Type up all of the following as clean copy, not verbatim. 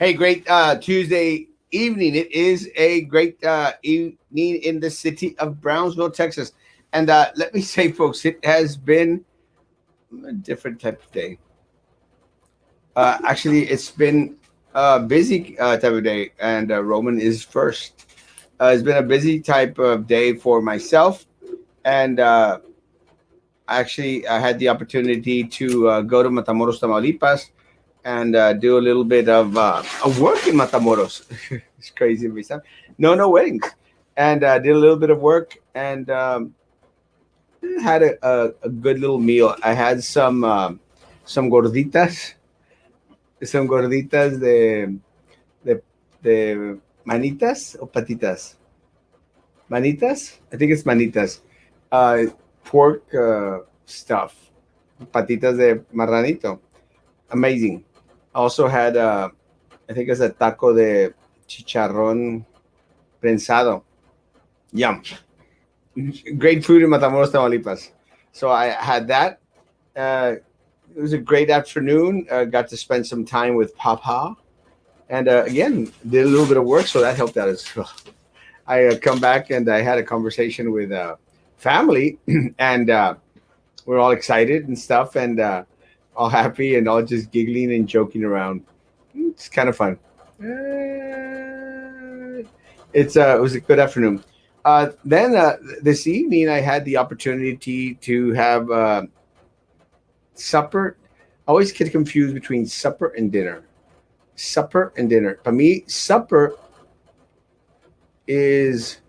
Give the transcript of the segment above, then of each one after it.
Hey, great Tuesday evening. It is a great evening in the city of Brownsville, Texas. And let me say, folks, it has been a different type of day. Actually, it's been a busy type of day, and Roman is first. It's been a busy type of day for myself, and actually, I had the opportunity to go to Matamoros, Tamaulipas, and do a little bit of work in Matamoros. It's crazy to me. No weddings, and did a little bit of work and had a good little meal. I had some gorditas, de de manitas or patitas, manitas. I think it's manitas. Uh, Pork stuff, patitas de marranito. Amazing. Also had I think it's a taco de chicharrón prensado. Yum. Great food in Matamoros, Tamaulipas. So I had that. It was a great afternoon. Got to spend some time with Papa, and again did a little bit of work, so that helped out as well. I come back and I had a conversation with family, and we're all excited and stuff, and all happy and all just giggling and joking around. It's kind of fun. It was a good afternoon. Then this evening, I had the opportunity to have supper. I always get confused between supper and dinner. Supper and dinner. For me, supper is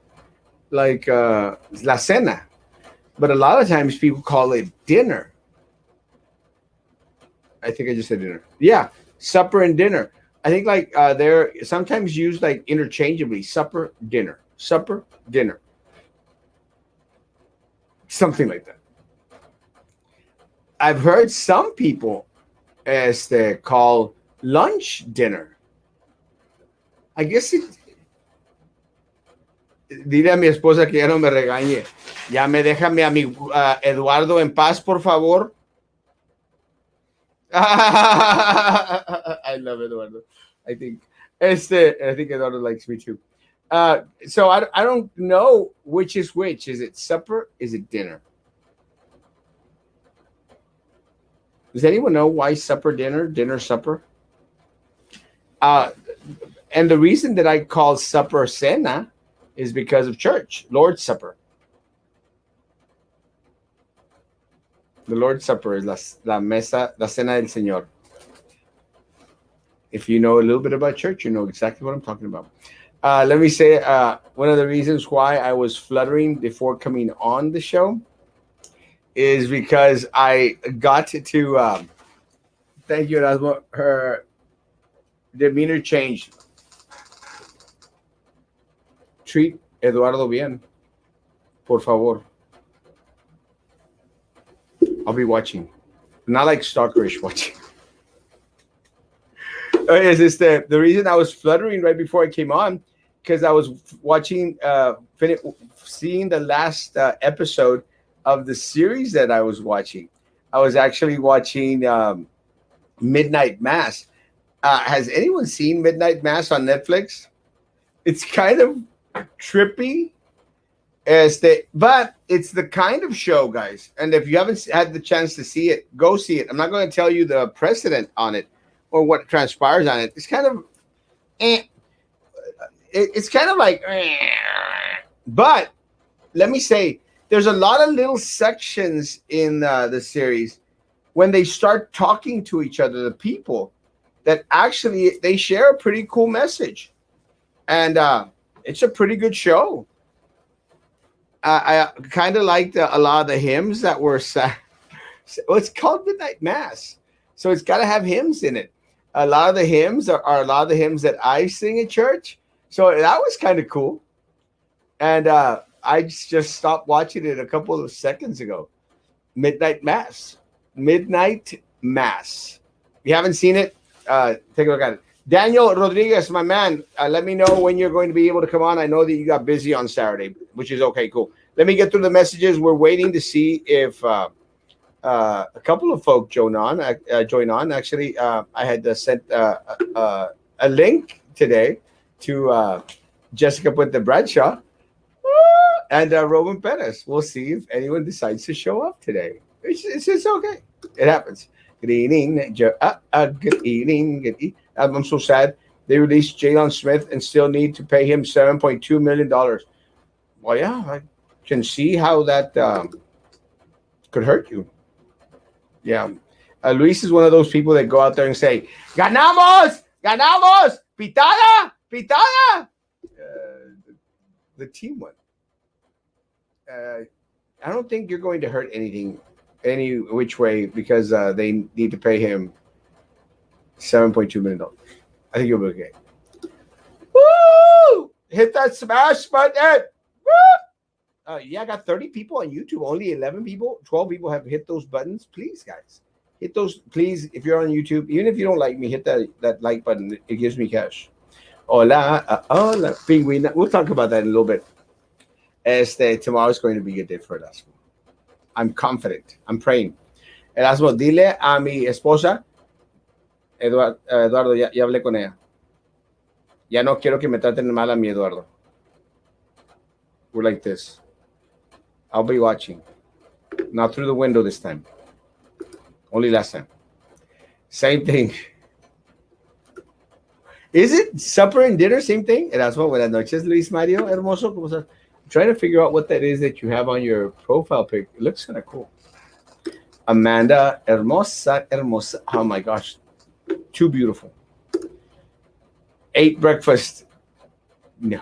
like la cena, but a lot of times people call it dinner. I think I just said dinner. Yeah, supper and dinner. I think like they're sometimes used like interchangeably. Supper, dinner, something like that. I've heard some people as they call lunch dinner. I guess it. Dile a mi esposa que ya no me regañe. Ya me deja mi amigo Eduardo en paz, por favor. I love Eduardo. I think I think Eduardo likes me too. So I don't know which is which. Is it supper? Is it dinner? Does anyone know why supper, dinner, supper? Uh, and the reason that I call supper cena is because of church, Lord's Supper. The Lord's Supper is la mesa, la cena del Señor. If you know a little bit about church, you know exactly what I'm talking about. Let me say one of the reasons why I was fluttering before coming on the show is because I got to thank you, Erasmo. Her demeanor changed. Treat Eduardo bien, por favor. I'll be watching. Not like stalkerish watching. Is this the reason I was fluttering right before I came on? Because I was watching, seeing the last episode of the series that I was watching. I was actually watching Midnight Mass. Has anyone seen Midnight Mass on Netflix? It's kind of trippy. But it's the kind of show, guys. And if you haven't had the chance to see it, go see it. I'm not going to tell you the precedent on it or what transpires on it. It's kind of, it's kind of like, but let me say, there's a lot of little sections in the series when they start talking to each other, the people that actually they share a pretty cool message, and it's a pretty good show. I kind of liked a lot of the hymns that were sang. Well, it's called Midnight Mass, so it's got to have hymns in it. A lot of the hymns are a lot of the hymns that I sing at church, so that was kind of cool. And I just stopped watching it a couple of seconds ago. Midnight Mass. Midnight Mass. If you haven't seen it, take a look at it. Daniel Rodriguez, my man, let me know when you're going to be able to come on. I know that you got busy on Saturday, which is okay, cool. Let me get through the messages. We're waiting to see if a couple of folk join on. Actually, I had sent a link today to Jessica Put the Bradshaw and Roman Perez. We'll see if anyone decides to show up today. It's okay. It happens. Good evening. Good evening. I'm so sad. They released Jalen Smith and still need to pay him $7.2 million. Well, yeah, I can see how that could hurt you. Yeah. Luis is one of those people that go out there and say, "Ganamos! Ganamos! Pitada! Pitada!" The team won. Uh, I don't think you're going to hurt anything, any which way, because they need to pay him $7.2 million. I think you'll be okay. Woo! Hit that smash button. Woo! Yeah, I got 30 people on YouTube. Only 11 people, 12 people have hit those buttons. Please, guys, hit those. Please, if you're on YouTube, even if you don't like me, hit that like button. It gives me cash. Hola, hola, penguin. We'll talk about that in a little bit. Tomorrow is going to be a day for Erasmo. I'm confident. I'm praying. Erasmo, dile a mi esposa, Eduardo, ya hablé con ella. Ya no quiero que me traten mal a mi Eduardo. We're like this. I'll be watching. Not through the window this time. Only last time. Same thing. Is it supper and dinner? Same thing? Erasmo, buenas noches, Luis Mario. Hermoso. ¿Cómo estás? I'm trying to figure out what that is that you have on your profile pic. It looks kind of cool. Amanda, hermosa, hermosa. Oh my gosh. Too beautiful. Ate breakfast. No.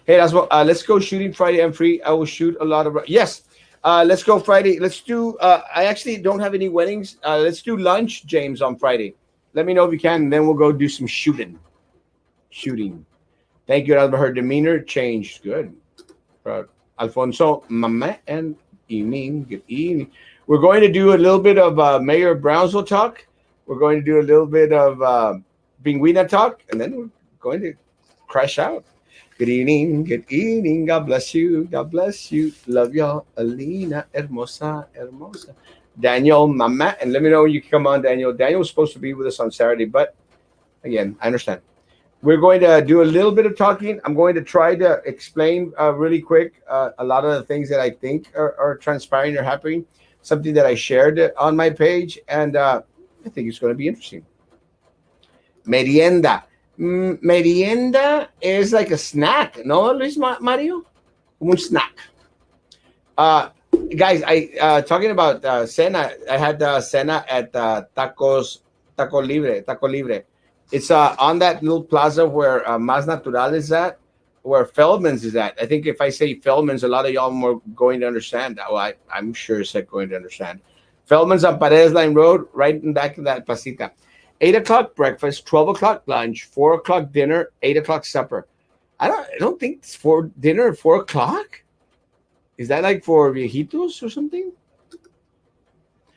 Hey, Erasmo, let's go shooting Friday. I'm free. I will shoot a lot of. Yes. Let's go Friday. Let's do. I actually don't have any weddings. Let's do lunch, James, on Friday. Let me know if you can, and then we'll go do some shooting. Thank you, Erasmo. Her demeanor changed. Good. Alfonso, mama, and evening. Good evening. We're going to do a little bit of Mayor Brownsville talk. We're going to do a little bit of Binguina talk, and then we're going to crash out. Good evening. Good evening. God bless you. God bless you. Love y'all. Alina, hermosa, hermosa. Daniel, mama, and let me know when you can come on, Daniel. Daniel was supposed to be with us on Saturday, but again, I understand. We're going to do a little bit of talking. I'm going to try to explain really quick a lot of the things that I think are transpiring or happening, something that I shared on my page, and I think it's going to be interesting. Merienda. Merienda is like a snack, no, Luis Mario? Un snack. Guys, I talking about cena. I had cena at Taco Libre. It's on that little plaza where Mas Natural is at, where Feldman's is at. I think if I say Feldman's, a lot of y'all are going to understand. Well, I'm sure it's going to understand. Feldman's on Paredes Line Road, right in back of that placita. 8 o'clock breakfast, 12 o'clock lunch, 4 o'clock dinner, 8 o'clock supper. I don't think it's for dinner at 4 o'clock. Is that like for viejitos or something?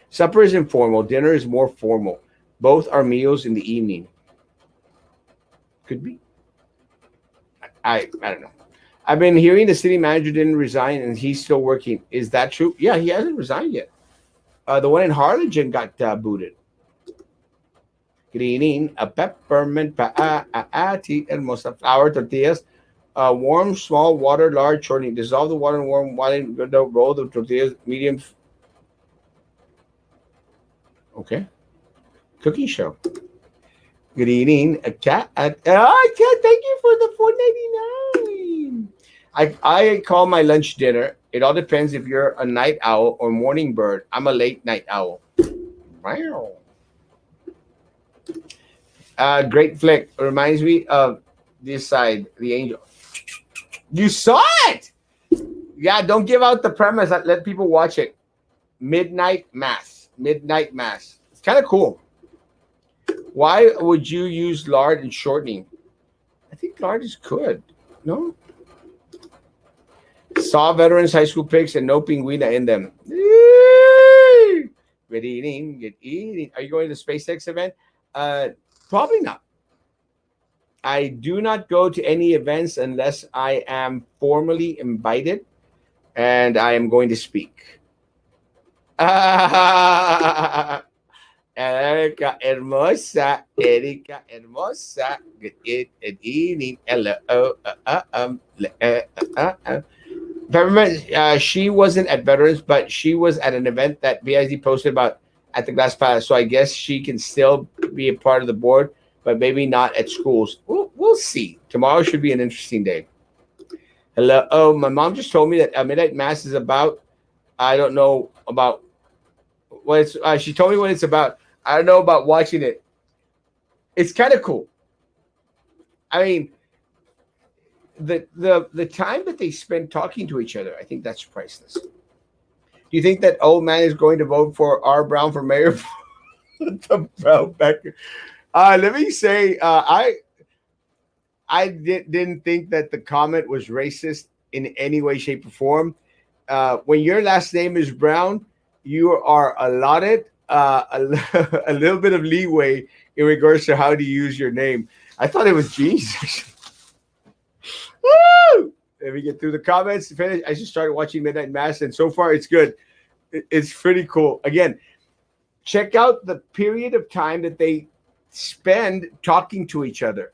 Supper is informal. Dinner is more formal. Both are meals in the evening. Could be. I don't know. I've been hearing the city manager didn't resign and he's still working. Is that true? Yeah, he hasn't resigned yet. The one in Harlingen got booted. Greening, a peppermint tea, hermosa flour tortillas. Warm, small water, large shortening. Dissolve the water in warm water. Roll the tortillas, medium. Okay. Cooking show. Good evening. A cat. Cat, thank you for the $4.99. I call my lunch dinner. It all depends if you're a night owl or morning bird. I'm a late night owl. Wow. Great flick. Reminds me of this side, the angel. You saw it. Yeah, don't give out the premise. Let people watch it. Midnight Mass. It's kind of cool. Why would you use lard in shortening? I think lard is good. No? Saw veterans high school pics and no pinguina in them. Good eating. Are you going to the SpaceX event? Probably not. I do not go to any events unless I am formally invited and I am going to speak. Erika hermosa, Erika hermosa. Good evening. Hello. Remember, she wasn't at Veterans, but she was at an event that BIZ posted about at the Glass Palace. So I guess she can still be a part of the board, but maybe not at schools. We'll see. Tomorrow should be an interesting day. Hello. Oh, my mom just told me that Midnight Mass is about. I don't know about what it's. She told me what it's about. I don't know about watching it. It's kind of cool. I mean, the time that they spend talking to each other, I think that's priceless. Do you think that old man is going to vote for R. Brown for mayor? The Brown Becker. Let me say, didn't think that the comment was racist in any way, shape, or form. When your last name is Brown, you are allotted a little bit of leeway in regards to how to use your name. I thought it was genius. Woo! Let me get through the comments. Finish. I just started watching Midnight Mass, and so far it's good. It's pretty cool. Again, check out the period of time that they spend talking to each other.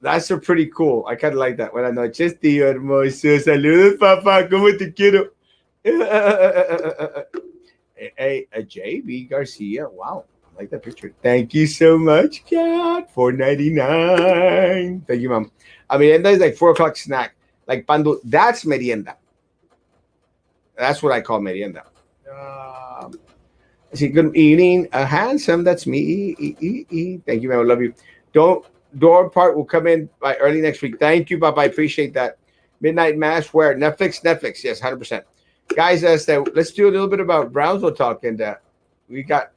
That's a pretty cool. I kind of like that. Buenas noches, tío hermoso. Saludos, papá. ¿Cómo te quiero? Hey, JB Garcia. Wow. I like that picture. Thank you so much, Cat. $4.99. Thank you, Mom. I mean, that is like 4 o'clock snack. Like pando. That's merienda. That's what I call merienda. See, good evening. Handsome. That's me. Thank you, man. I love you. Door part will come in by early next week. Thank you, Bob. I appreciate that. Midnight Mass, where? Netflix. Yes, 100%. Guys, let's do a little bit about Brownsville talk. And we got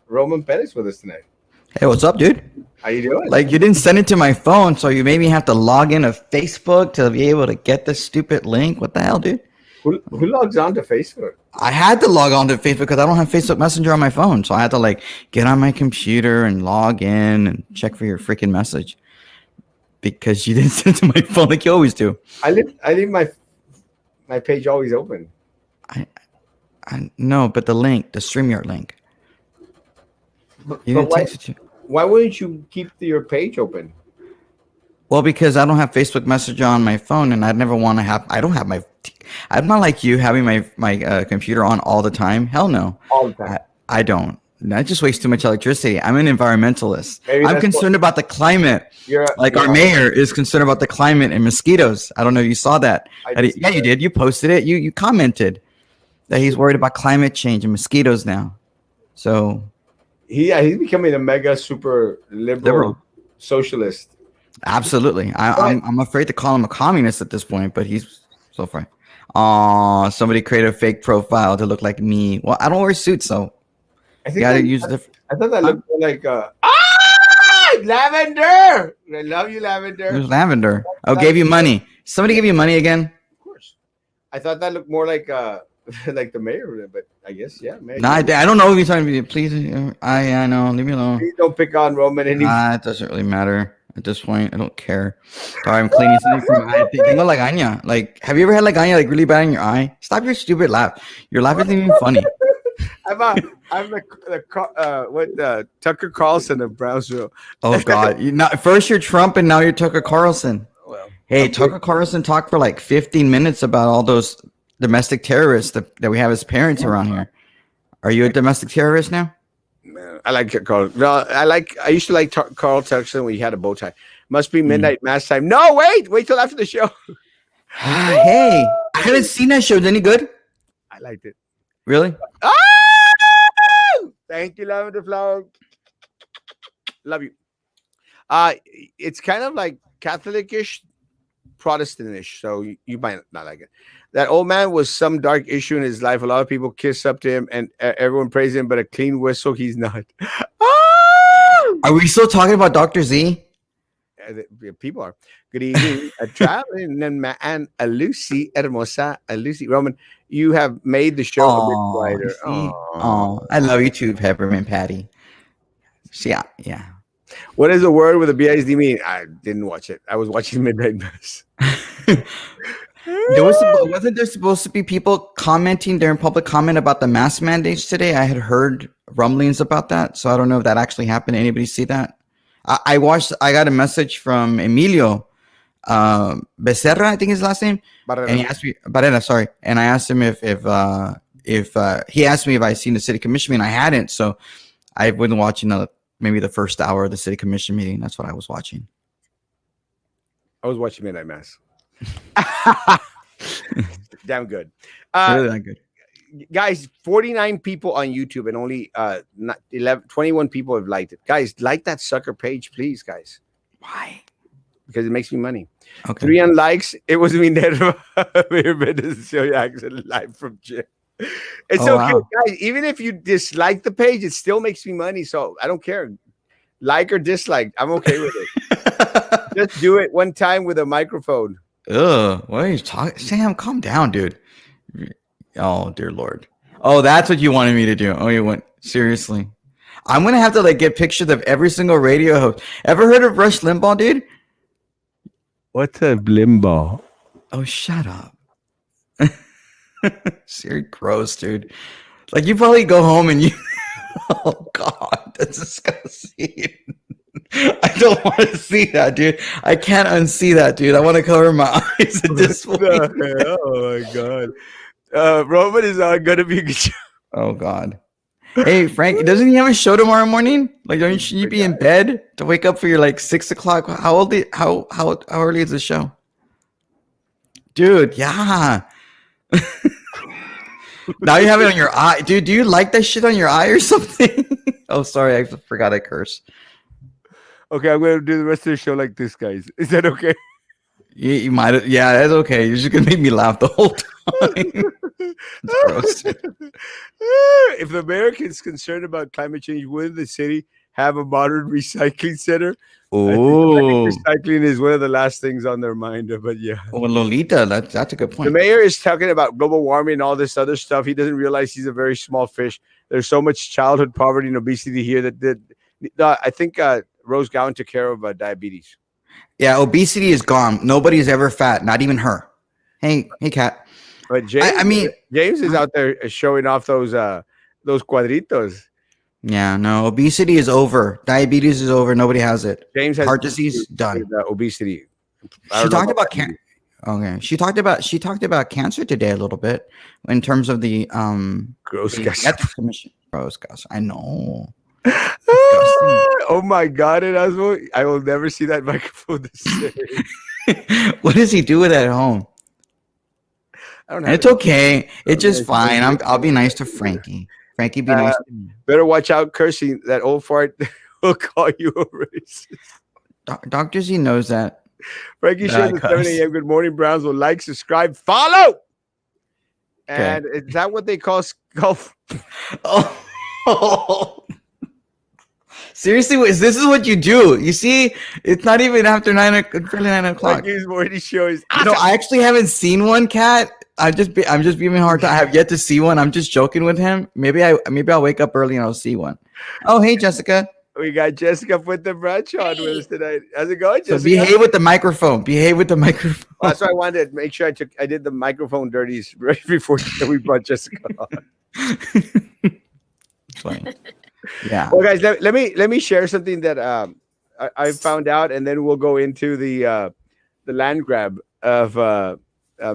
Roman Perez with us tonight. Hey, what's up, dude? How you doing? Like, you didn't send it to my phone, so you made me have to log into Facebook to be able to get this stupid link. What the hell, dude? Who logs on to Facebook? I had to log on to Facebook because I don't have Facebook Messenger on my phone. So I had to, like, get on my computer and log in and check for your freaking message because you didn't send it to my phone like you always do. I leave my page always open. I know, but the link, the StreamYard link. You didn't text it to. Why wouldn't you keep your page open? Well, because I don't have Facebook Messenger on my phone, and I'd never want to have. I don't have my. I'm not like you having my computer on all the time. Hell no. All the time. I don't. That just wastes too much electricity. I'm an environmentalist. I'm concerned about the climate. Our mayor is concerned about the climate and mosquitoes. I don't know if you saw that. Yeah, you did. You posted it. You commented that he's worried about climate change and mosquitoes now. So. He's becoming a mega super liberal socialist. Absolutely. I'm afraid to call him a communist at this point, but he's so far. Somebody created a fake profile to look like me. Well, I don't wear suits, so I thought that looked like Lavender. I love you, Lavender. Who's Lavender? Oh, gave you money. Somebody gave you money again? Of course. I thought that looked more like like the mayor, but I guess Mayor. No, I don't know if you're talking to me. Please, I know. Leave me alone. Please don't pick on Roman anymore. It doesn't really matter at this point. I don't care. Sorry, I'm cleaning something from my eye. Tengo lagaña. Like, have you ever had lagaña like really bad in your eye? Stop your stupid laugh. Your laugh isn't even funny. I'm Tucker Carlson of Brownsville. Oh God! First you're Trump and now you're Tucker Carlson. Well, hey, Tucker Carlson talked for like 15 minutes about all those domestic terrorists that we have as parents around here. Are you a domestic terrorist now? I like Carl. No, I used to like Carl Tucker when he had a bow tie. Must be midnight mass time. No, wait till after the show. Hey, I haven't seen that show. Is it any good? I liked it. Really? Oh! Thank you, Lavender Flower. Love you. It's kind of like Catholic-ish, Protestant-ish, so you might not like it. That old man was some dark issue in his life. A lot of people kiss up to him, and everyone praise him, but a clean whistle, he's not. Oh! Are we still talking about Dr. Z? People are. Good evening. A traveling man, a Lucy, hermosa, a Lucy. Roman, you have made the show a bit quieter. Oh, I love you too, Peppermint Patty. Yeah. What does the word with a BISD mean? I didn't watch it. I was watching Midnight Mass. Wasn't there supposed to be people commenting during public comment about the mask mandates today? I had heard rumblings about that, so I don't know if that actually happened. Anybody see that? I got a message from Emilio Becerra, I think his last name, and he asked me Barrera, sorry, and I asked him if he asked me if I seen the city commission meeting. I hadn't, so I've been watching maybe the first hour of the city commission meeting. That's what I was watching. I was watching Midnight Mass. Damn good. Really that good. Guys, 49 people on YouTube and only 21 people have liked it. Guys, like that sucker page, please, guys. Why? Because it makes me money. Okay. 3 unlikes. It was me never show you actually live from gym. It's okay, wow. Guys. Even if you dislike the page, it still makes me money. So I don't care. Like or dislike, I'm okay with it. Just do it one time with a microphone. Ugh, what are you talking? Sam, calm down, dude. Oh, dear Lord. Oh, that's what you wanted me to do. Oh, you went seriously. I'm gonna have to get pictures of every single radio host. Ever heard of Rush Limbaugh, dude? What's a Limbaugh? Oh, shut up. Seriously, gross, dude. You probably go home and you. Oh God, that's disgusting. I don't want to see that, dude. I can't unsee that, dude. I want to cover my eyes at this point. Oh my God. Roman is gonna be a good show. Oh God. Hey Frank, doesn't he have a show tomorrow morning? Shouldn't you be in bed to wake up for your 6 o'clock? How early is the show? Dude, yeah. Now you have it on your eye. Dude, do you like that shit on your eye or something? Oh, sorry, I forgot I curse. Okay, I'm gonna do the rest of the show like this, guys. Is that okay? You might. Yeah, that's okay. You're just gonna make me laugh the whole time. Gross. If the Americans concerned about climate change, would the city have a modern recycling center? Oh, I think recycling is one of the last things on their mind. But yeah. Well, Lolita, that's a good point. The mayor is talking about global warming and all this other stuff. He doesn't realize he's a very small fish. There's so much childhood poverty and obesity here that I think Rose Gowan took care of diabetes. Yeah, obesity is gone. Nobody's ever fat, not even her. Hey, Kat. But James, James is out there showing off those cuadritos. Yeah, no, obesity is over. Diabetes is over. Nobody has it. James has heart disease done. Obesity. She talked about cancer. Okay, she talked about cancer today a little bit in terms of the gross ethics commission. Gross gas. I know. Oh my God, Erasmo, I will never see that microphone the same. What does he do with it at home? I don't know. It's okay. It's just fine. I'll be nice to Frankie. Frankie, be nice to me. Better watch out cursing. That old fart will call you a racist. Dr. Z knows that. Frankie shares at 7 a.m. Good morning, Brownsville. Like, subscribe, follow. And is that what they call golf? Oh. Seriously, this is what you do. You see, it's not even after 9 o'clock. Frankie's morning show is awesome. No, I actually haven't seen one, Kat. I'm just giving a hard time. I have yet to see one. I'm just joking with him. Maybe I'll wake up early and I'll see one. Oh, hey, Jessica. We got Jessica put the brunch on with us tonight. How's it going, Jessica? So behave with the microphone. That's why I wanted to make sure I did the microphone dirties right before we brought Jessica on. Funny. Yeah. Well, guys, let me share something that I found out, and then we'll go into the land grab of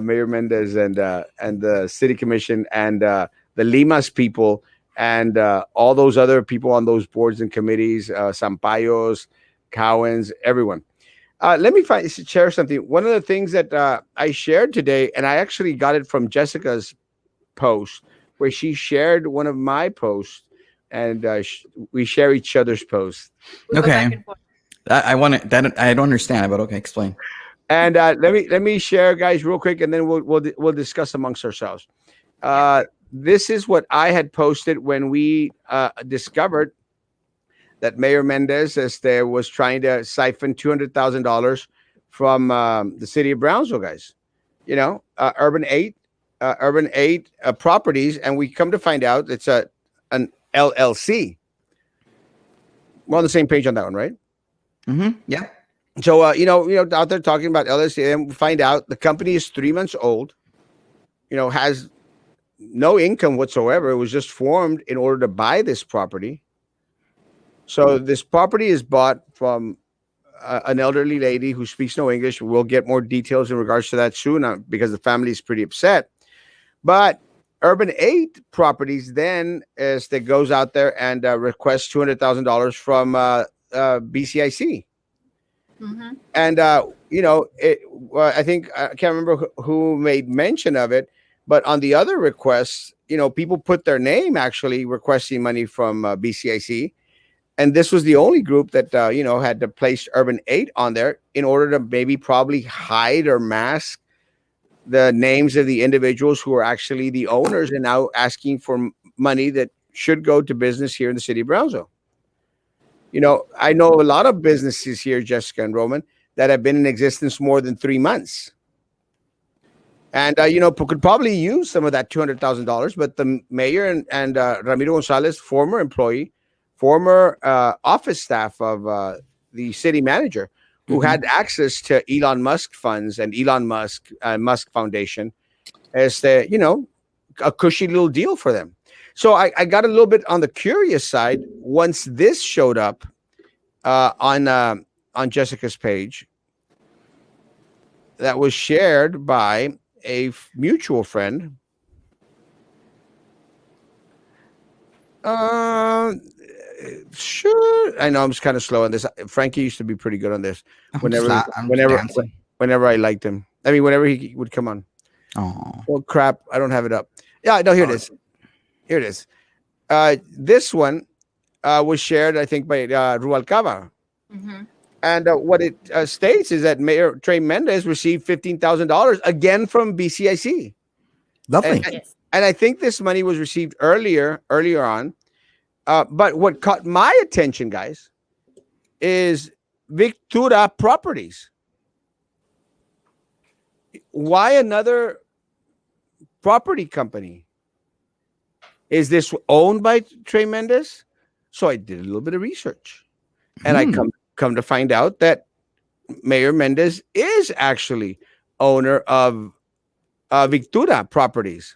Mayor Mendez and the city commission and the Limas people and all those other people on those boards and committees, Sampayos, Cowens, everyone. Let me share something. One of the things that I shared today, and I actually got it from Jessica's post, where she shared one of my posts. And we share each other's posts. Okay, I don't understand, but okay, explain. And let me share, guys, real quick, and then we'll discuss amongst ourselves. This is what I had posted when we discovered that Mayor Mendez was trying to siphon $200,000 from the city of Brownsville, guys. You know, Urban 8 properties, and we come to find out it's an LLC. We're on the same page on that one, right? Mm-hmm. Yeah. So out there talking about LLC, and we find out the company is 3 months old. Has no income whatsoever. It was just formed in order to buy this property. So this property is bought from an elderly lady who speaks no English. We'll get more details in regards to that soon because the family is pretty upset. But Urban 8 Properties then goes out there and requests $200,000 from BCIC. Mm-hmm. And, I think I can't remember who made mention of it, but on the other requests, people put their name actually requesting money from BCIC. And this was the only group that, had to place Urban 8 on there in order to maybe probably hide or mask the names of the individuals who are actually the owners and now asking for money that should go to business here in the city of Brownsville. I know a lot of businesses here, Jessica and Roman, that have been in existence more than 3 months. And, could probably use some of that $200,000. But the mayor and Ramiro Gonzalez, former employee, former office staff of the city manager, who had access to Elon Musk funds and Elon Musk Foundation, as a cushy little deal for them. So I got a little bit on the curious side once this showed up on Jessica's page that was shared by a mutual friend. Sure. I know I'm just kind of slow on this. Frankie used to be pretty good on this. Whenever I liked him. I mean, whenever he would come on. Oh. Well, crap. I don't have it up. Yeah, no, here it is. Here it is. This one was shared, I think, by Rualcaba. Mm-hmm. And what it states is that Mayor Trey Mendez received $15,000 again from BCIC. Lovely. And I think this money was received earlier on. But what caught my attention, guys, is Victura Properties. Why another property company? Is this owned by Trey Mendez? So I did a little bit of research, and I come to find out that Mayor Mendez is actually owner of Victura Properties.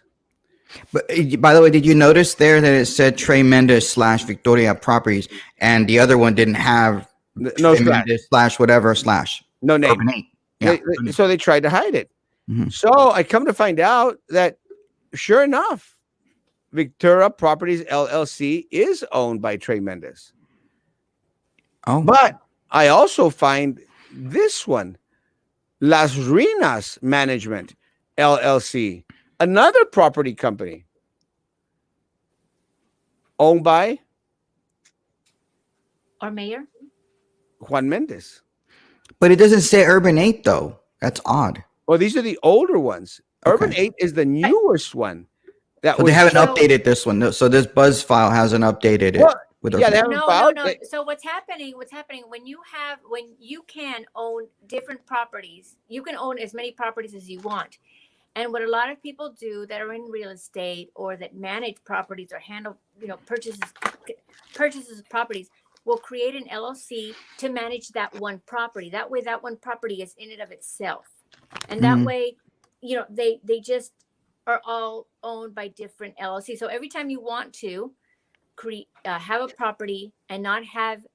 But by the way, did you notice there that it said Trey Mendez / Victoria Properties, and the other one didn't have no Trey Mendez / whatever / no name? Yeah. So they tried to hide it. Mm-hmm. So I come to find out that, sure enough, Victoria Properties LLC is owned by Trey Mendez. Oh, but I also find this one, Las Ruinas Management LLC, another property company owned by our mayor, Juan Mendez. But it doesn't say Urban 8 though. That's odd. Well, these are the older ones. Okay. Urban 8 is the newest one. So they haven't updated this one. So this Buzz file hasn't updated it. No. So what's happening when you can own different properties, you can own as many properties as you want. And what a lot of people do that are in real estate or that manage properties or handle, purchases of properties will create an LLC to manage that one property. That way, that one property is in and of itself. And that way, they just are all owned by different LLCs. So every time you want to have a property and not have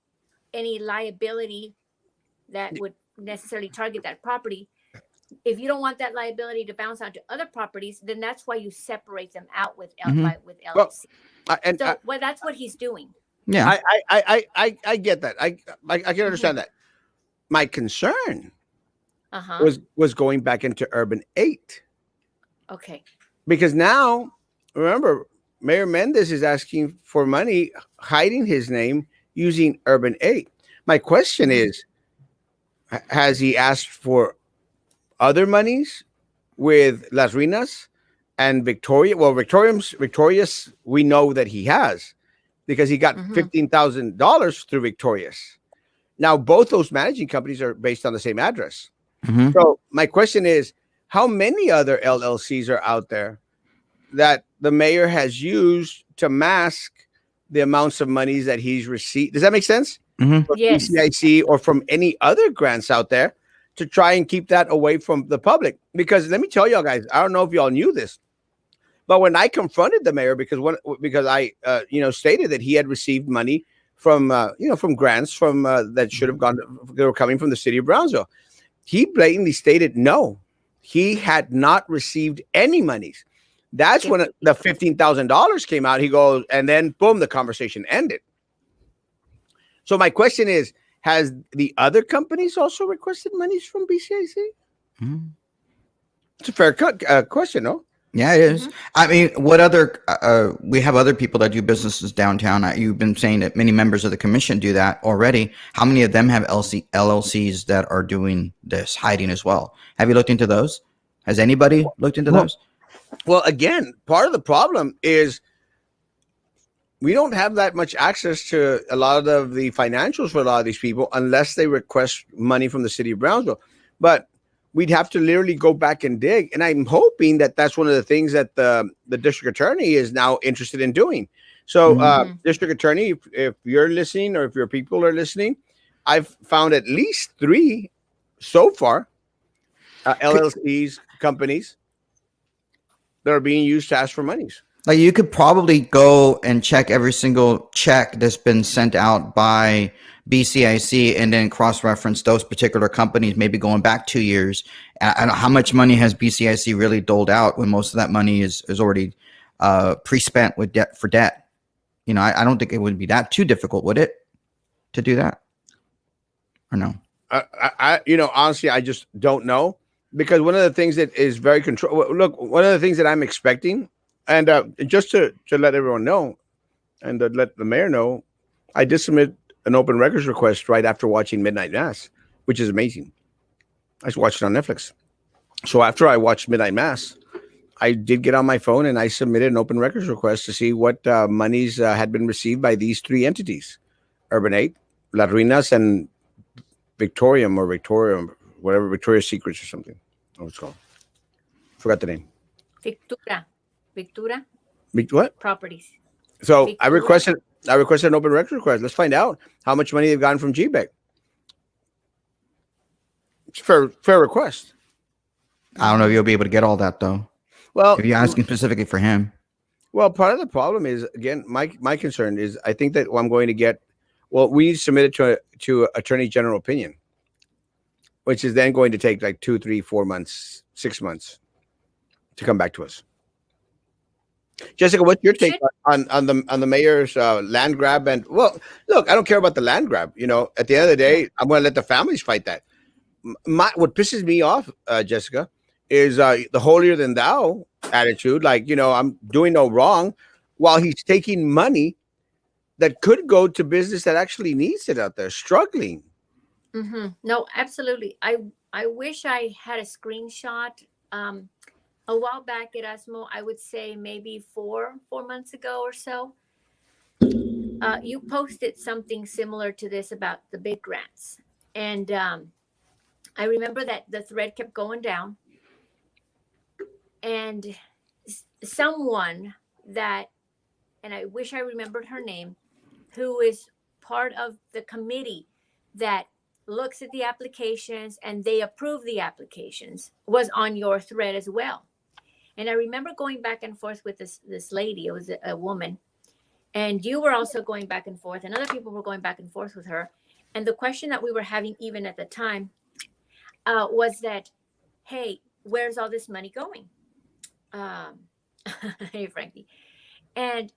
any liability that would necessarily target that property, if you don't want that liability to bounce onto other properties, then that's why you separate them out with LLC. Well, that's what he's doing. Yeah, I get that. I can understand that. My concern was going back into Urban 8. Okay. Because now, remember, Mayor Mendez is asking for money, hiding his name, using Urban 8. My question is, has he asked for other monies with Las Ruinas and Victoria? Well, Victoria's, we know that he has, because he got $15,000 through Victoria's. Now, both those managing companies are based on the same address. Mm-hmm. So my question is, how many other LLCs are out there that the mayor has used to mask the amounts of monies that he's received? Does that make sense? from BCIC or from any other grants out there to try and keep that away from the public. Because let me tell y'all guys, I don't know if y'all knew this, but when I confronted the mayor because I stated that he had received money from from grants from that should have gone, they were coming from the city of Brownsville, he blatantly stated no, he had not received any monies. That's when the $15,000 came out. He goes, and then boom, the conversation ended. So my question is, has the other companies also requested monies from BCIC? Mm-hmm. It's a fair question, no? Yeah, it is. Mm-hmm. I mean, what other? We have other people that do businesses downtown. You've been saying that many members of the commission do that already. How many of them have LLCs that are doing this, hiding as well? Have you looked into those? Has anybody looked into those? Well, again, part of the problem is we don't have that much access to a lot of the financials for a lot of these people unless they request money from the city of Brownsville. But we'd have to literally go back and dig. And I'm hoping that that's one of the things that the district attorney is now interested in doing. So, district attorney, if you're listening or if your people are listening, I've found at least 3 so far, LLCs, companies that are being used to ask for monies. Like you could probably go and check every single check that's been sent out by BCIC and then cross-reference those particular companies, maybe going back 2 years. And how much money has BCIC really doled out when most of that money is already pre-spent with debt for debt? You know, I don't think it would be that too difficult, would it, to do that? Or no? I honestly, I just don't know, because one of the things that is very one of the things that I'm expecting, and just to let everyone know, and to let the mayor know, I did submit an open records request right after watching Midnight Mass, which is amazing. I just watched it on Netflix. So after I watched Midnight Mass, I did get on my phone and I submitted an open records request to see what monies had been received by these 3 entities: Urban 8, Las Ruinas, and Victoria, whatever, Victoria's Secrets or something. What it's called. Forgot the name. Victura. What? Properties. So Victura. I requested an open records request. Let's find out how much money they've gotten from GBEC. It's a fair request. I don't know if you'll be able to get all that though. Well, if you're asking specifically for him. Well, part of the problem is, again, my concern is I think that I'm going to get. Well, we need to submit it to Attorney General opinion, which is then going to take like 2, 3, 4 months, 6 months to come back to us. Jessica, what's your take on the mayor's land grab? And well, look, I don't care about the land grab. You know, at the end of the day, I'm going to let the families fight that. What pisses me off, Jessica, is the holier than thou attitude. Like, I'm doing no wrong, while he's taking money that could go to business that actually needs it out there, struggling. Mm-hmm. No, absolutely. I wish I had a screenshot. A while back, Erasmo, I would say maybe 4 months ago or so, you posted something similar to this about the big grants. And I remember that the thread kept going down. And someone that, and I wish I remembered her name, who is part of the committee that looks at the applications and they approve the applications, was on your thread as well. And I remember going back and forth with this lady. It was a woman. And you were also going back and forth, and other people were going back and forth with her. And the question that we were having even at the time was that, hey, where's all this money going? Hey, Frankie. And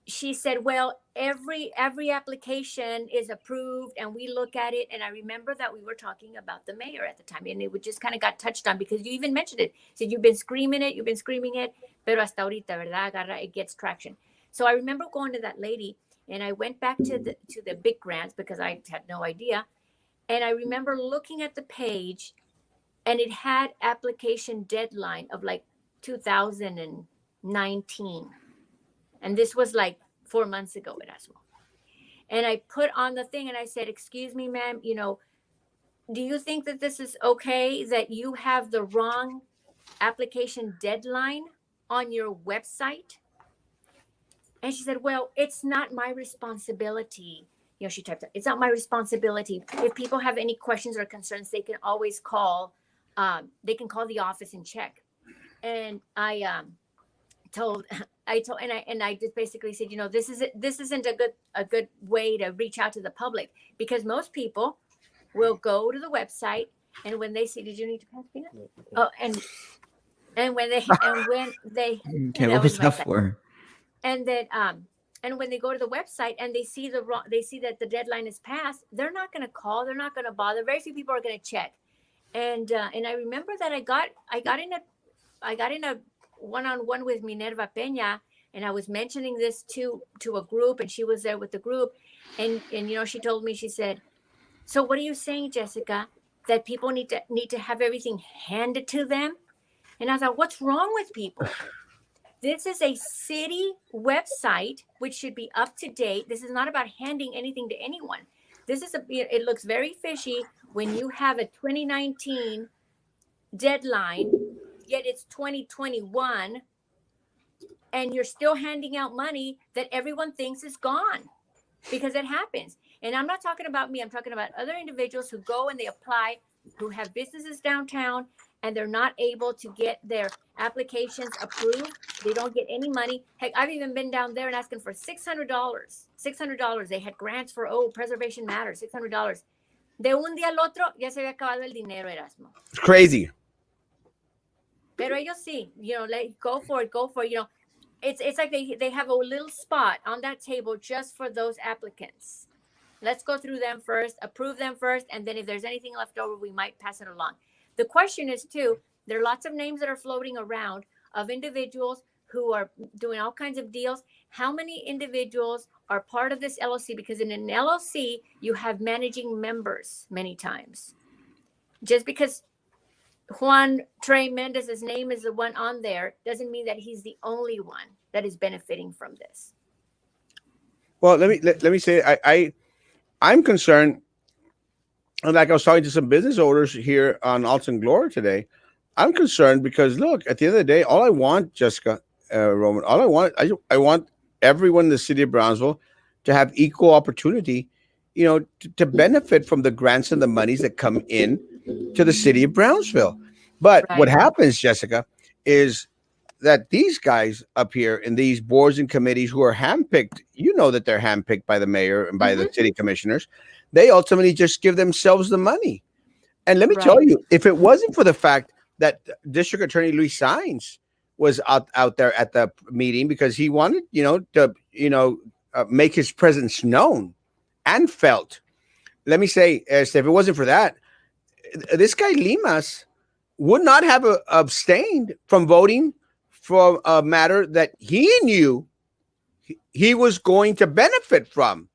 she said, well, every application is approved and we look at it. And I remember that we were talking about the mayor at the time, and it just kind of got touched on because you even mentioned it. So you've been screaming it, pero hasta ahorita, ¿verdad? Agarra, it gets traction. So I remember going to that lady, and I went back to the big grants because I had no idea. And I remember looking at the page, and it had application deadline of like 2019. And this was like 4 months ago, Erasmo. And I put on the thing and I said, excuse me, ma'am, do you think that this is okay that you have the wrong application deadline on your website? And she said, well, it's not my responsibility She typed, it's not my responsibility. If people have any questions or concerns, they can always call. They can call the office and check. And I just basically said, this isn't a good way to reach out to the public, because most people will go to the website, and when they see, did you need to pass peanut? Oh, and when they okay, what was that for? And then and when they go to the website and they see that the deadline is passed, they're not going to call, they're not going to bother. Very few people are going to check. And I remember that I got in a one-on-one with Minerva Peña, and I was mentioning this to a group, and she was there with the group, and she told me, she said, so what are you saying, Jessica, that people need to have everything handed to them? And I thought, what's wrong with people? This is a city website, which should be up to date. This is not about handing anything to anyone. It looks very fishy when you have a 2019 deadline, yet it's 2021, and you're still handing out money that everyone thinks is gone, because it happens. And I'm not talking about me. I'm talking about other individuals who go and they apply, who have businesses downtown, and they're not able to get their applications approved. They don't get any money. Heck, I've even been down there and asking for $600. $600. They had grants for, Preservation Matters, $600. De un día al otro, ya se había acabado el dinero, Erasmo. It's crazy. Pero ellos sí, go for it. It's like they have a little spot on that table just for those applicants. Let's go through them first, approve them first, and then if there's anything left over, we might pass it along. The question is, too, there are lots of names that are floating around of individuals who are doing all kinds of deals. How many individuals are part of this LLC? Because in an LLC, you have managing members many times. Just because Juan Trey Mendez's name is the one on there doesn't mean that he's the only one that is benefiting from this. Well, let me say, I'm concerned. And like I was talking to some business owners here on Alton Glory today, I'm concerned because, look, at the end of the day, all I want, Jessica, Roman, I want everyone in the city of Brownsville to have equal opportunity, to benefit from the grants and the monies that come in to the city of Brownsville. But What happens, Jessica, is that these guys up here in these boards and committees who are handpicked, that they're handpicked by the mayor and by the city commissioners, they ultimately just give themselves the money. And let me tell you, if it wasn't for the fact that District Attorney Luis Saenz was out there at the meeting because he wanted, to make his presence known and felt. Let me say, if it wasn't for that, this guy Limas would not have abstained from voting for a matter that he knew he was going to benefit from,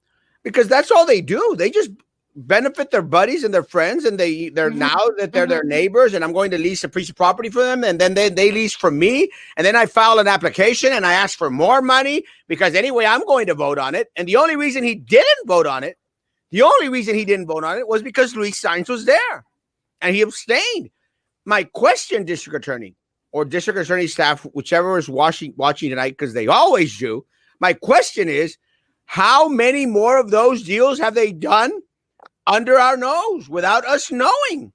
because that's all they do. They just benefit their buddies and their friends, and they're now that they're their neighbors, and I'm going to lease a piece of property for them, and then they lease from me, and then I file an application and I ask for more money because anyway I'm going to vote on it. And the only reason he didn't vote on it was because Luis Saenz was there and he abstained. My question, District Attorney or District Attorney staff, whichever is watching tonight, because they always do, my question is, how many more of those deals have they done under our nose without us knowing?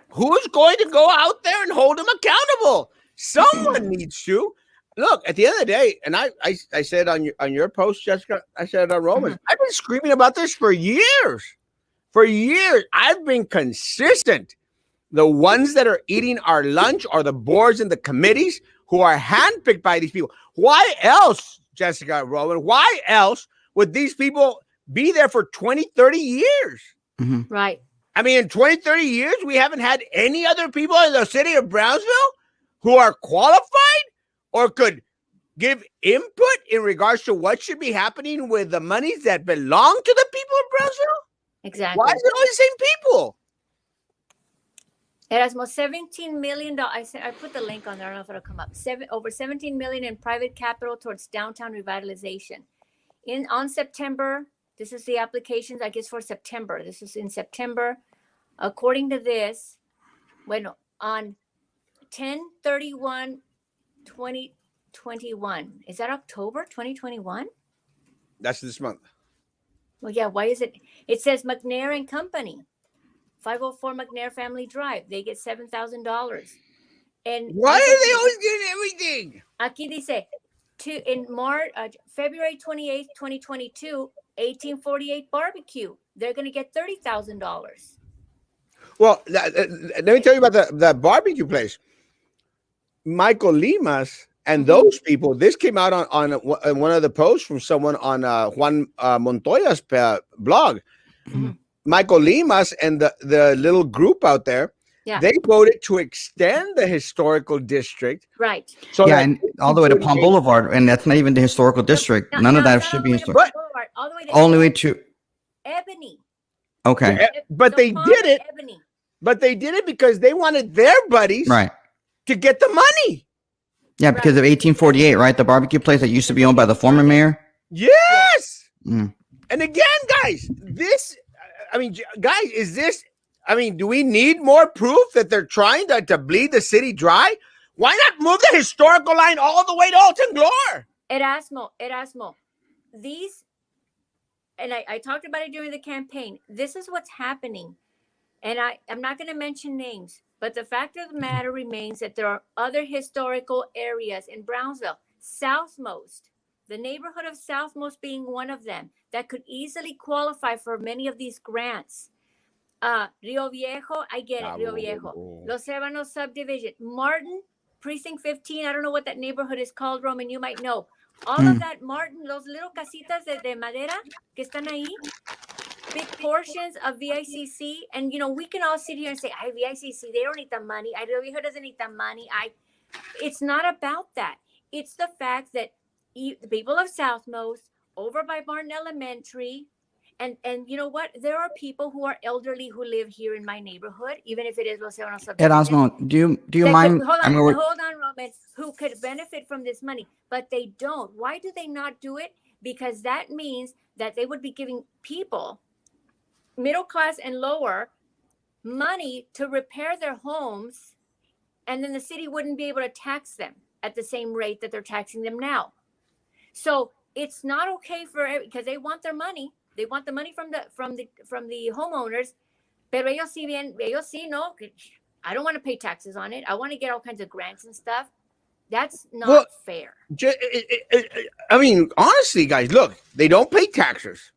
Who's going to go out there and hold them accountable? Someone needs to. Look, at the end of the day, and I said on your post, Jessica, I said on Romans, I've been screaming about this for years. For years, I've been consistent. The ones that are eating our lunch are the boards and the committees who are handpicked by these people. Why else, Jessica, Rowan, why else would these people be there for 20, 30 years? Right. I mean, in 20, 30 years, we haven't had any other people in the city of Brownsville who are qualified or could give input in regards to what should be happening with the monies that belong to the people of Brownsville? Exactly. Why is it all the same people? Erasmo, $17 million. I put the link on there. I don't know if it'll come up. Over $17 million in private capital towards downtown revitalization. On September, this is the applications, I guess, for September. This is in September. According to this, on 10/31/2021. Is that October 2021? That's this month. Well, yeah. Why is it? It says McNair and Company, 504 McNair Family Drive. They get $7,000. And why are they always getting everything? Aquí dice, in March, February 28th, 2022, 1848 barbecue. They're going to get $30,000. Well, let me tell you about the barbecue place. Michael Limas and those people. This came out on one of the posts from someone on Juan Montoya's blog. Mm-hmm. Michael Limas and the little group out there. Yeah. They voted to extend the historical district. Right. So and all the way to Palm Boulevard, and that's not even the historical district. None of that should be historical. All the way to Only to Ebony. Okay. Yeah, but they did it. Ebony. But they did it because they wanted their buddies to get the money. Yeah, because of 1848, right? The barbecue place that used to be owned by the former mayor. Yes. Mm. And again, guys, is this? I mean, do we need more proof that they're trying to bleed the city dry? Why not move the historical line all the way to Alton Glore? Erasmo, these, and I talked about it during the campaign. This is what's happening. And I'm not going to mention names, but the fact of the matter remains that there are other historical areas in Brownsville, Southmost, the neighborhood of Southmost being one of them, that could easily qualify for many of these grants. Rio Viejo, I get it, Rio Viejo. Los Ebanos subdivision. Martin, precinct 15, I don't know what that neighborhood is called, Roman, you might know. All of that, Martin, los little casitas de madera que están ahí, big portions of VICC, and we can all sit here and say, VICC, they don't need the money. Rio Viejo doesn't need the money. It's not about that. It's the fact that the people of Southmost, over by Martin Elementary, and you know what? There are people who are elderly who live here in my neighborhood, even if it is Los Ebanos subdivision. Erasmo, do you mind? Hold on, Roman, who could benefit from this money, but they don't. Why do they not do it? Because that means that they would be giving people, middle class and lower, money to repair their homes, and then the city wouldn't be able to tax them at the same rate that they're taxing them now. So it's not okay because they want their money. They want the money from the homeowners, pero ellos sí, no, I don't want to pay taxes on it. I want to get all kinds of grants and stuff. That's not fair. I mean, honestly, guys, look, they don't pay taxes.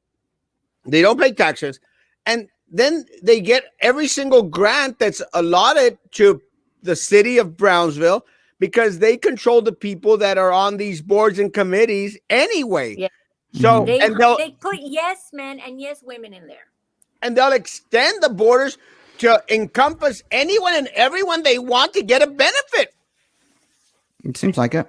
And then they get every single grant that's allotted to the city of Brownsville because they control the people that are on these boards and committees anyway. Yeah. So they put yes men and yes women in there. And they'll extend the borders to encompass anyone and everyone they want to get a benefit. It seems like it.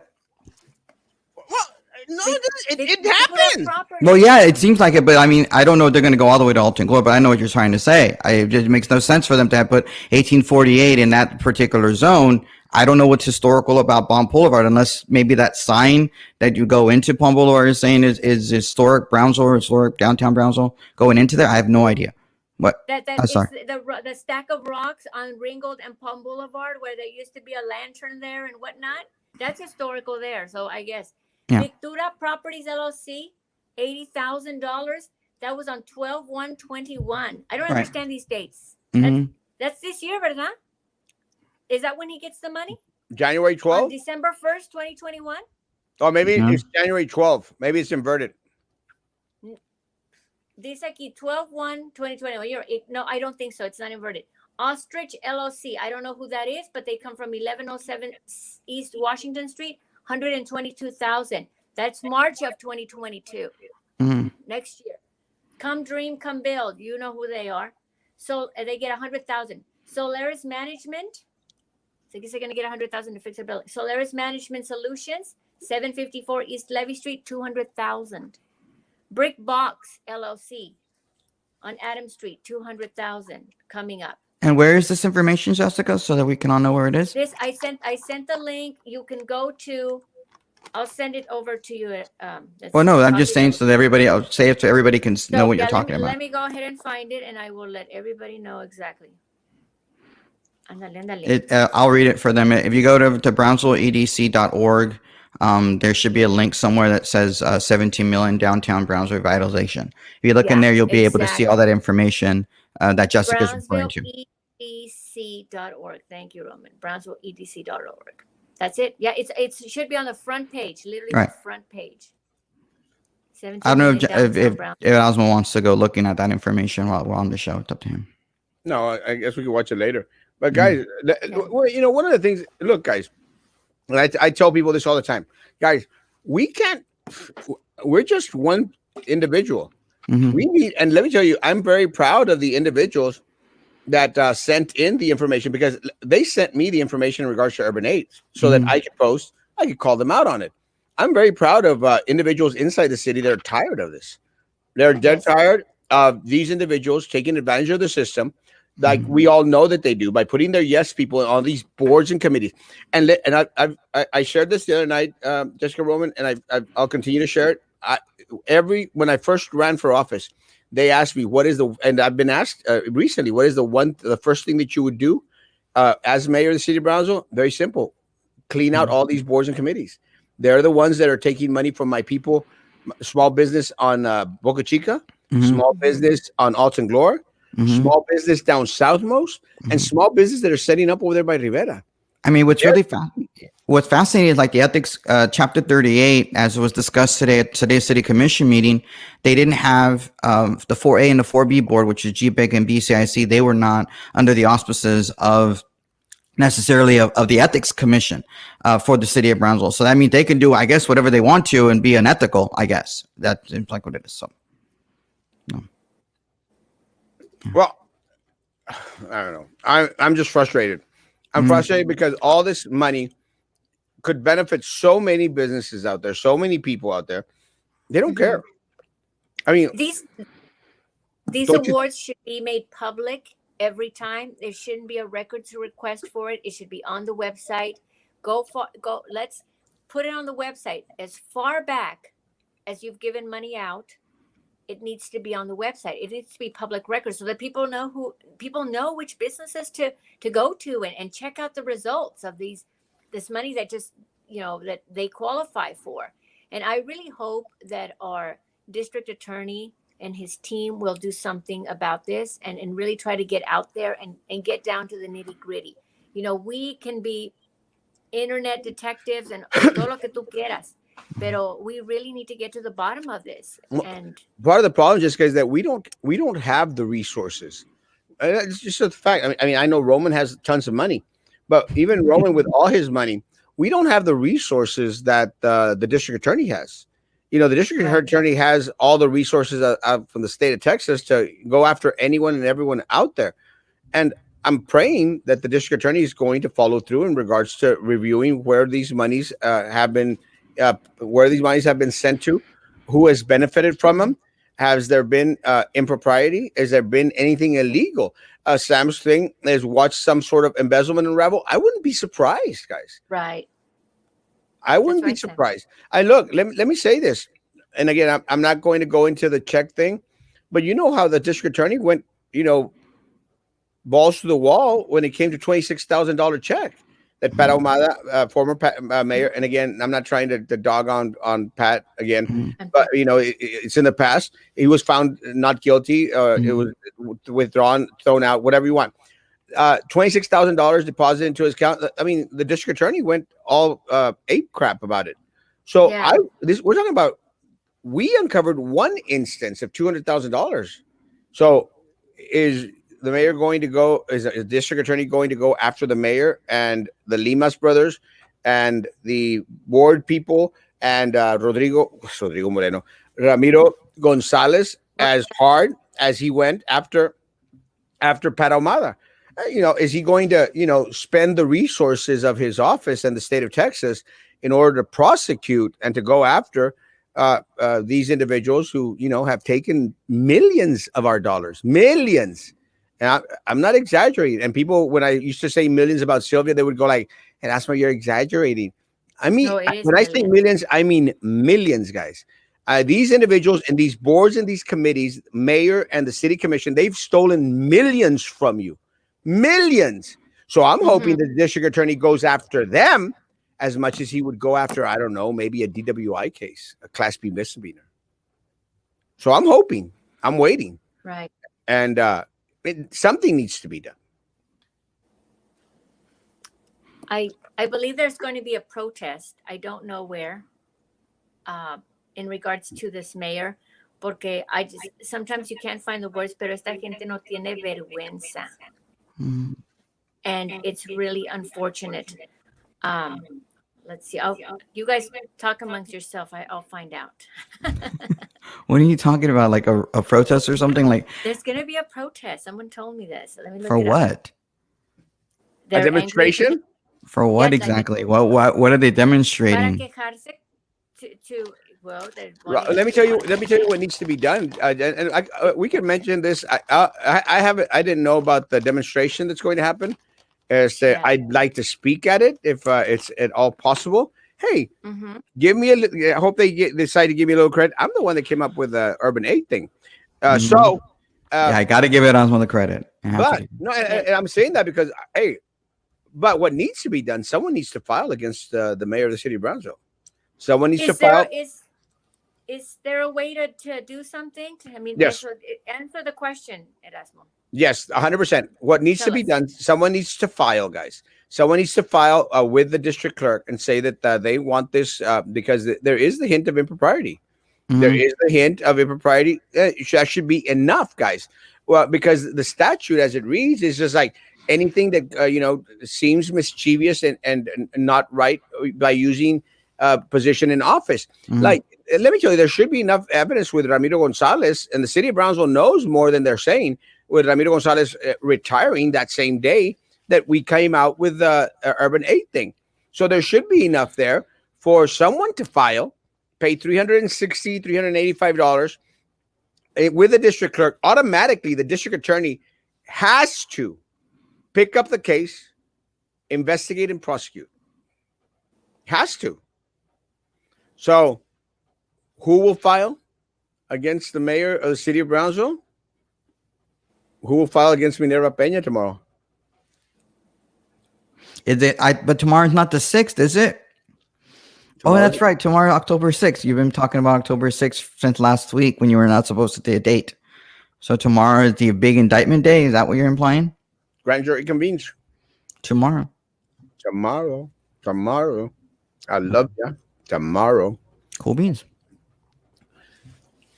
Well, no, it happens. Well, yeah, it seems like it, but I mean, I don't know if they're going to go all the way to Alton Glore, but I know what you're trying to say. It just makes no sense for them to have put 1848 in that particular zone. I don't know what's historical about Palm Boulevard, unless maybe that sign that you go into Palm Boulevard is saying is historic Brownsville or historic downtown Brownsville going into there. I have no idea. What? Sorry. The stack of rocks on Ringgold and Palm Boulevard where there used to be a lantern there and whatnot. That's historical there. So I guess Victura Properties LLC, $80,000. That was on 12/1/21. I don't understand these dates. Mm-hmm. That's this year, ¿verdad? Is that when he gets the money? January 12th? December 1st, 2021? Or maybe it's January 12th. Maybe it's inverted. Dice aquí 12/1/2021. No, I don't think so. It's not inverted. Ostrich LLC. I don't know who that is, but they come from 1107 East Washington Street, $122,000. That's March of 2022. Mm-hmm. Next year. Come Dream, Come Build. You know who they are. So they get $100,000. Solaris Management. So I guess they're going to get $100,000 to fix their building. Solaris Management Solutions, 754 East Levy Street, $200,000. Brick Box LLC on Adam Street, $200,000 coming up. And where is this information, Jessica, so that we can all know where it is? This I sent the link. You can go to. I'll send it over to you. Well, no, I'm just saying so that everybody. I'll say it so everybody can know what you're talking about. Let me go ahead and find it, and I will let everybody know exactly. I'll read it for them. If you go to brownsvilleedc.org, there should be a link somewhere that says 17 million downtown Brownsville revitalization. If you look in there, you'll be able to see all that information that Jessica's referring to. BrownsvilleEDC.org. Thank you, Roman. BrownsvilleEDC.org. That's it. Yeah, it should be on the front page, literally the front page. I don't know if Erasmo wants to go looking at that information while we're on the show. It's up to him. No, I guess we can watch it later. But guys, one of the things, look, guys, I tell people this all the time. Guys, we're just one individual. We need, and let me tell you, I'm very proud of the individuals that sent in the information, because they sent me the information in regards to Urban 8 so that I could post, I could call them out on it. I'm very proud of individuals inside the city that are tired of this. They're dead tired of these individuals taking advantage of the system, like we all know that they do, by putting their yes people on these boards and committees. And I shared this the other night, Jessica, Roman, and I'll continue to share it. When I first ran for office, they asked me and I've been asked recently, what is the first thing that you would do as mayor of the city of Brownsville? Very simple: clean out all these boards and committees. They're the ones that are taking money from my people, small business on Boca Chica, small business on Alton Glore, small business down southmost, and small business that are setting up over there by Rivera. I mean, what's fascinating is like the ethics chapter 38, as it was discussed today at today's city commission meeting, they didn't have the 4A and the 4B board, which is GBIC and BCIC. They were not under the auspices of necessarily of the ethics commission for the city of Brownsville. So that means they can do, I guess, whatever they want to and be unethical, I guess. That seems like what it is. So, no. Well, I don't know. I'm just frustrated. I'm frustrated because all this money could benefit so many businesses out there, so many people out there. They don't care. I mean, these awards should be made public every time. There shouldn't be a record to request for it. It should be on the website. Let's put it on the website as far back as you've given money out. It needs to be on the website. It needs to be public record so that people know which businesses to go to and check out the results of this money that just, that they qualify for. And I really hope that our district attorney and his team will do something about this and really try to get out there and get down to the nitty gritty. We can be internet detectives and todo lo que tú quieras. Pero we really need to get to the bottom of this. And part of the problem, Jessica, is that we don't have the resources. It's just a fact. I mean, I know Roman has tons of money, but even Roman with all his money, we don't have the resources that the district attorney has. The district attorney has all the resources from the state of Texas to go after anyone and everyone out there. And I'm praying that the district attorney is going to follow through in regards to reviewing where these monies have been sent to, who has benefited from them. Has there been impropriety? Has there been anything illegal? Sam's thing is watch some sort of embezzlement unravel. I wouldn't be surprised, guys. Right. I wouldn't be surprised. Let me say this. And again, I'm not going to go into the check thing, but you know how the district attorney went, balls to the wall when it came to $26,000 check that Pat Ahumada, former mayor, and again, I'm not trying to dog on Pat again, but it's in the past. He was found not guilty. It was withdrawn, thrown out, whatever you want. $26,000 deposited into his account. I mean, the district attorney went all ape crap about it. So we're talking about, we uncovered one instance of $200,000. So is the mayor going to go? Is the district attorney going to go after the mayor and the Limas brothers and the board people and Ramiro Gonzalez as hard as he went after Pat Ahumada? Is he going to, spend the resources of his office and the state of Texas in order to prosecute and to go after these individuals who, have taken millions of our dollars, millions? And I'm not exaggerating. And people, when I used to say millions about Sylvia, they would go like, "Hey, that's why you're exaggerating." I mean, when I say millions, I mean millions, guys. These individuals and these boards and these committees, mayor and the city commission, they've stolen millions from you. Millions. So I'm hoping that the district attorney goes after them as much as he would go after, I don't know, maybe a DWI case, a Class B misdemeanor. So I'm hoping, I'm waiting. Right. And something needs to be done. I believe there's going to be a protest. I don't know where, in regards to this mayor, porque sometimes you can't find the words, pero esta gente no tiene vergüenza. Mm. And it's really unfortunate. Let's see. You guys talk amongst yourself. I'll find out. What are you talking about? Like a protest or something? Like there's going to be a protest. Someone told me this. Let me look for it what? Up. A demonstration? For what exactly? What are they demonstrating? Para quejarse well, let me tell you what needs to be done. We could mention this. I didn't know about the demonstration that's going to happen. I'd like to speak at it if it's at all possible. Hey, give me I hope they decide to give me a little credit. I'm the one that came up with the Urban 8 thing. So I got to give Erasmo the credit. But no, and I'm saying that because but what needs to be done? Someone needs to file against the mayor of the city of Brownsville. Someone needs to file. Is there a way to do something? Yes. Answer the question, Erasmo. Yes, 100%. What needs to be done? Someone needs to file, guys. Someone needs to file with the district clerk and say that they want this because there is the hint of impropriety. Mm-hmm. There is the hint of impropriety. That should be enough, guys. Well, because the statute, as it reads, is just like anything that seems mischievous and not right by using position in office. Mm-hmm. Like, let me tell you, there should be enough evidence with Ramiro Gonzalez, and the city of Brownsville knows more than they're saying, with Ramiro Gonzalez retiring that same day that we came out with the Urban 8 thing. So there should be enough there for someone to file, pay $360, $385 with the district clerk. Automatically, the district attorney has to pick up the case, investigate, and prosecute. Has to. So who will file against the mayor of the city of Brownsville? Who will file against Minerva Peña tomorrow? But tomorrow's not the 6th, is it? Tomorrow? Oh, that's right. Tomorrow, October 6th. You've been talking about October 6th since last week when you were not supposed to say a date. So tomorrow is the big indictment day. Is that what you're implying? Grand jury convenes. Tomorrow. I love you. Tomorrow. Cool beans.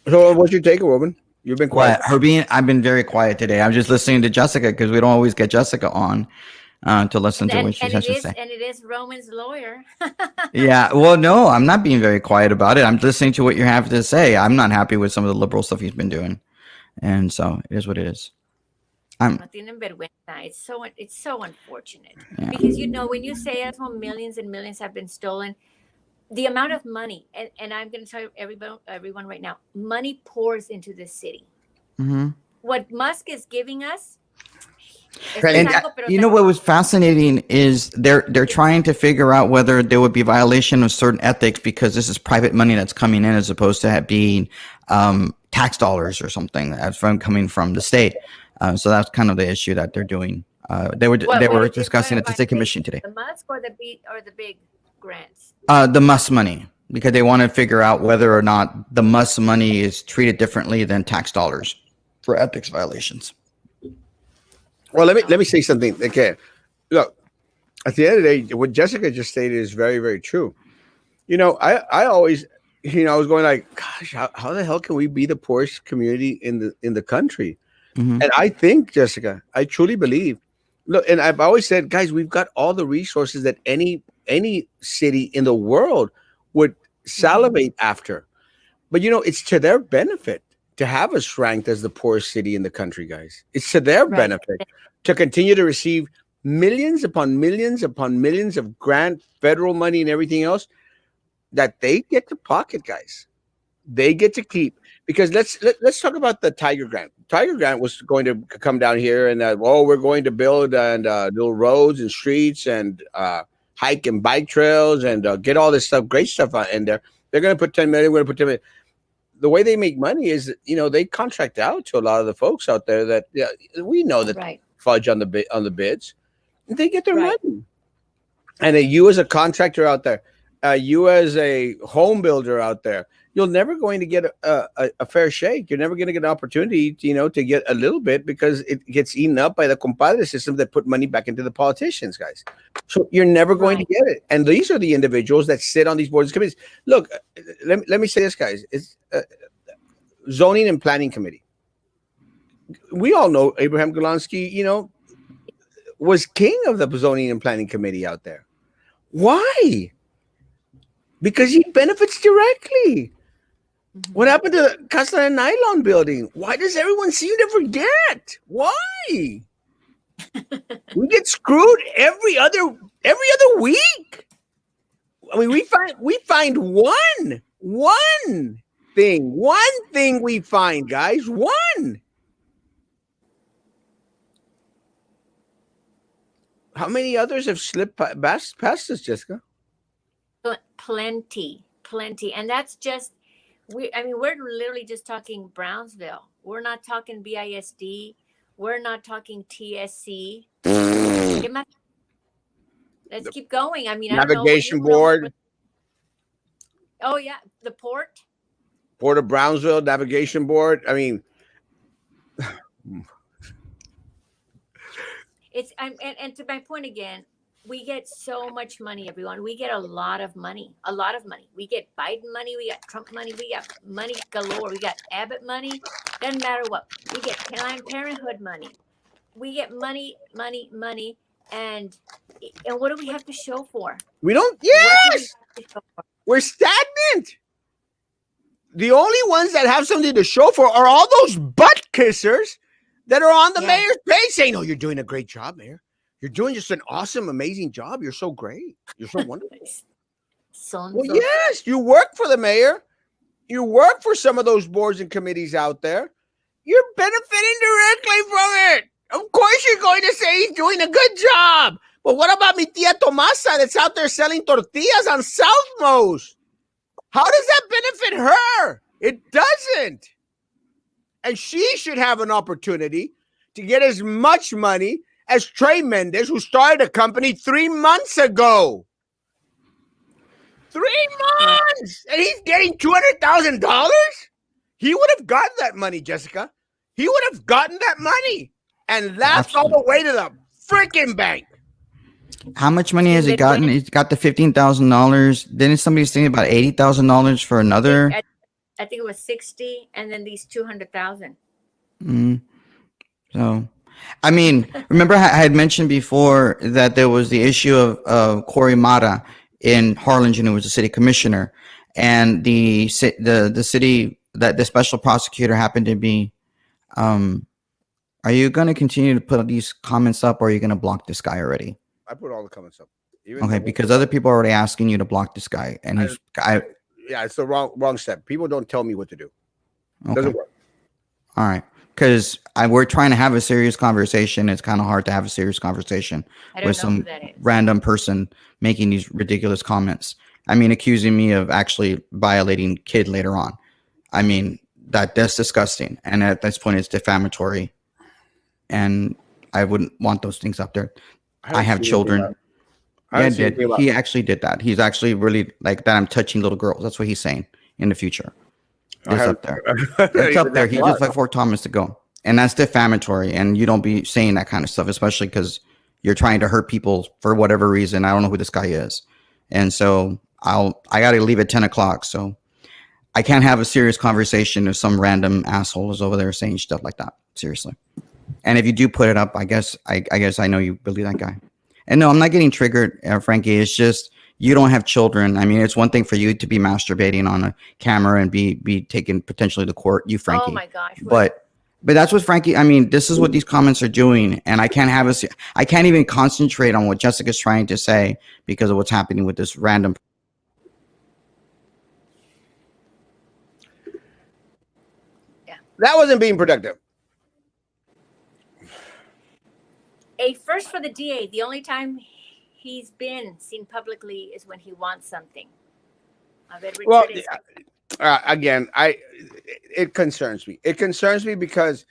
So what's your take, Robin? You've been quiet. I've been very quiet today. I'm just listening to Jessica because we don't always get Jessica on to listen to what she has to say. And it is Roman's lawyer. Yeah. Well, no, I'm not being very quiet about it. I'm listening to what you have to say. I'm not happy with some of the liberal stuff he's been doing. And so it is what it is. It's so unfortunate. Yeah. Because, when you say as well, millions and millions have been stolen, the amount of money, and I'm going to tell everyone right now, money pours into this city. Mm-hmm. What Musk is giving us. And what was fascinating is they're trying to figure out whether there would be violation of certain ethics because this is private money that's coming in as opposed to being tax dollars or something that's coming from the state. So that's kind of the issue that they're doing. They were discussing at the state commission today. The Musk or the big grants? The Musk money, because they want to figure out whether or not the Musk money is treated differently than tax dollars for ethics violations. Well, let me say something. Okay, look, at the end of the day, what Jessica just stated is very, very true. I always, I was going like, gosh, how the hell can we be the poorest community in the country? Mm-hmm. And I think, Jessica, I truly believe. Look, and I've always said, guys, we've got all the resources that any city in the world would salivate after. But it's to their benefit to have us ranked as the poorest city in the country, guys. It's to their benefit to continue to receive millions upon millions upon millions of grant, federal money, and everything else that they get to pocket, guys. They get to keep. Because let's talk about the Tiger Grant. Tiger Grant was going to come down here and we're going to build little roads and streets and hike and bike trails and get all this stuff, great stuff in there. They're going to put 10 million. We're going to put 10 million. The way they make money is, they contract out to a lot of the folks out there that we know that fudge on the bids. They get their money. And you as a contractor out there, you as a home builder out there, you're never going to get a fair shake. You're never going to get an opportunity, to get a little bit, because it gets eaten up by the compadre system that put money back into the politicians, guys. So you're never going to get it. And these are the individuals that sit on these boards and committees. Look, let me say this, guys. It's zoning and planning committee. We all know Abraham Golansky, was king of the zoning and planning committee out there. Why? Because he benefits directly. What happened to the Casa de Nylon building? Why does everyone seem to forget? Why? We get screwed every other week. I mean, we find one thing we find, guys. One. How many others have slipped past us, Jessica? Plenty. And that's just, we're literally just talking Brownsville. We're not talking BISD. We're not talking TSC. Let's keep going. I mean, Navigation Board. Oh, yeah. The Port of Brownsville, Navigation Board. I mean, and to my point again, we get so much money, everyone. We get a lot of money. We get Biden money. We got Trump money. We got money galore. We got Abbott money. Doesn't matter what. We get Planned Parenthood money. We get money. And what do we have to show for? We don't. Yes. We're stagnant. The only ones that have something to show for are all those butt kissers that are on the mayor's page saying, "Oh, you're doing a great job, Mayor. You're doing just an awesome, amazing job. You're so great. You're so wonderful." Well, yes, you work for the mayor. You work for some of those boards and committees out there. You're benefiting directly from it. Of course, you're going to say he's doing a good job. But what about mi tia Tomasa that's out there selling tortillas on Southmost? How does that benefit her? It doesn't. And she should have an opportunity to get as much money as Trey Mendez, who started a company 3 months ago. 3 months! And he's getting $200,000? He would have gotten that money, Jessica. He would have gotten that money and laughed all the way to the freaking bank. How much money has he gotten? He's got the $15,000. Then somebody's thinking about $80,000 for another. I think it was 60, and then these 200,000. So, I mean, remember I had mentioned before that there was the issue of Corey Mata in Harlingen, who was the city commissioner, and the city that the special prosecutor happened to be. Are you going to continue to put these comments up, or are you going to block this guy already? I put all the comments up. Okay, because other people are already asking you to block this guy, and it's the wrong step. People don't tell me what to do. It doesn't work. All right, because we're trying to have a serious conversation. It's kind of hard to have a serious conversation with some random person making these ridiculous comments. I mean, accusing me of actually violating kid later on. I mean, that's disgusting, and at this point, it's defamatory, and I wouldn't want those things up there. I have children. He actually did that. He's actually really like that. I'm touching little girls. That's what he's saying in the future. It's up there. It's up there. He just like Fort Thomas to go. And that's defamatory. And you don't be saying that kind of stuff, especially because you're trying to hurt people for whatever reason. I don't know who this guy is. And so I got to leave at 10 o'clock. So I can't have a serious conversation if some random asshole is over there saying stuff like that. Seriously. And if you do put it up, I guess I know you believe that guy. And no, I'm not getting triggered, Frankie. It's just you don't have children. I mean, it's one thing for you to be masturbating on a camera and be taken potentially to court. You, Frankie. Oh my gosh. But that's what Frankie. I mean, this is what these comments are doing, and I can't even concentrate on what Jessica's trying to say because of what's happening with this random. Yeah, that wasn't being productive. A first for the DA. The only time he's been seen publicly is when he wants something. Well, again, it concerns me. It concerns me because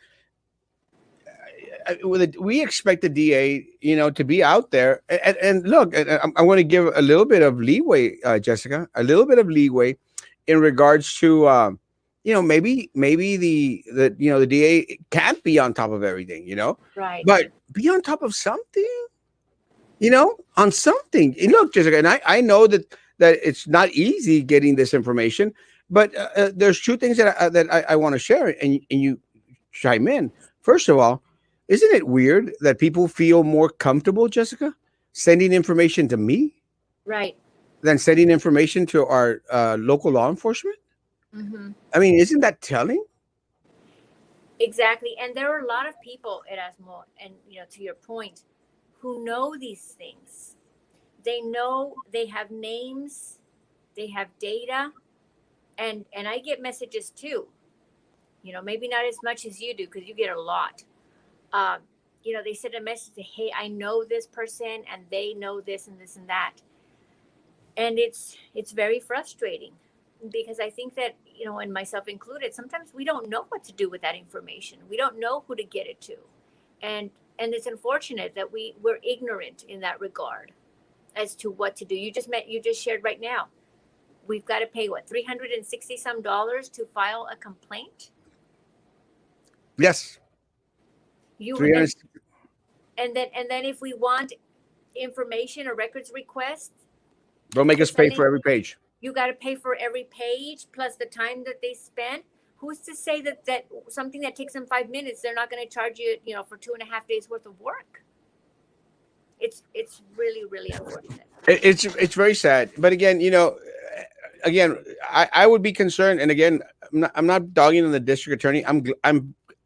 we expect the DA, to be out there. And look, I want to give a little bit of leeway, Jessica, a little bit of leeway in regards to, maybe the DA can't be on top of everything, Right. but be on top of something, on something. And look, Jessica, and I know that it's not easy getting this information, but there's two things that I want to share, and you chime in. First of all, isn't it weird that people feel more comfortable, Jessica, sending information to me Right. than sending information to our local law enforcement? Mm-hmm. I mean, isn't that telling? Exactly. And there are a lot of people, Erasmo, and to your point, who know these things. They know, they have names, they have data, and I get messages too. Maybe not as much as you do because you get a lot. They send a message, hey, I know this person and they know this and this and that. And it's very frustrating because I think that, and myself included, sometimes we don't know what to do with that information. We don't know who to get it to. And it's unfortunate that we're ignorant in that regard as to what to do. You just shared right now. We've got to pay $360 some to file a complaint. Yes. And then if we want information or records requests, they'll make us pay for every page. You got to pay for every page plus the time that they spend. Who's to say that something that takes them 5 minutes, they're not going to charge you, for 2.5 days worth of work? It's really, really unfortunate. It's very sad. But again, I would be concerned. And again, I'm not dogging on the district attorney.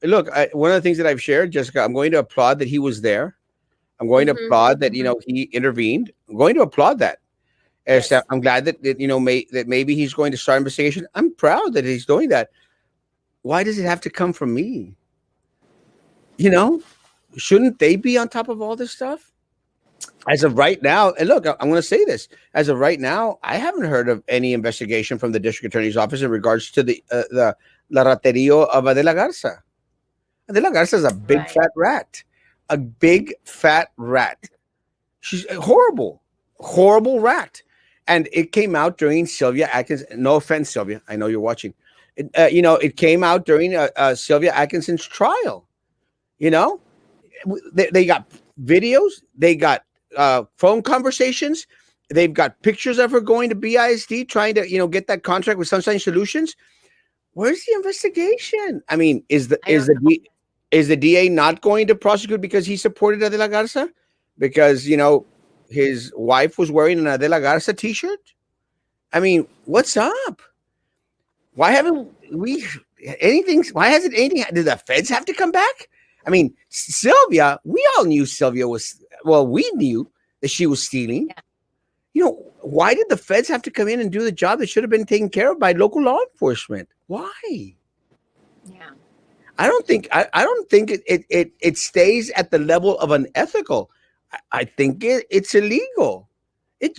Look, one of the things that I've shared, Jessica, I'm going to applaud that he was there. I'm going to applaud that, he intervened. I'm going to applaud that. Yes. I'm glad that maybe he's going to start investigation. I'm proud that he's doing that. Why does it have to come from me? Shouldn't they be on top of all this stuff? As of right now, and look, I'm going to say this. As of right now, I haven't heard of any investigation from the district attorney's office in regards to the La Raterio of Adela Garza. Adela Garza is a big fat rat. A big fat rat. She's a horrible rat. And it came out during Sylvia Atkins. No offense, Sylvia. I know you're watching. It came out during Sylvia Atkinson's trial. They got videos. They got phone conversations. They've got pictures of her going to BISD trying to, get that contract with Sunshine Solutions. Where's the investigation? I mean, is the DA not going to prosecute because he supported Adela Garza? Because, his wife was wearing an Adela Garza t-shirt? I mean, what's up? Why haven't we why hasn't anything, did the feds have to come back? I mean, Sylvia, we all knew Sylvia we knew that she was stealing. Yeah. Why did the feds have to come in and do the job that should have been taken care of by local law enforcement? Why? Yeah. I don't think it stays at the level of unethical. I think it's illegal. It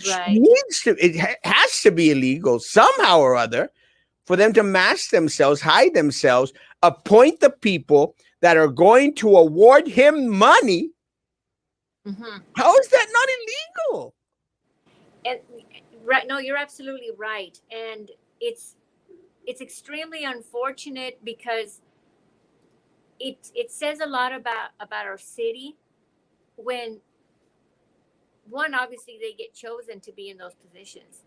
has to be illegal somehow or other for them to mask themselves, hide themselves, appoint the people that are going to award him money. Mm-hmm. How is that not illegal? And right, no, you're absolutely right, and it's extremely unfortunate because it says a lot about our city when one, obviously they get chosen to be in those positions,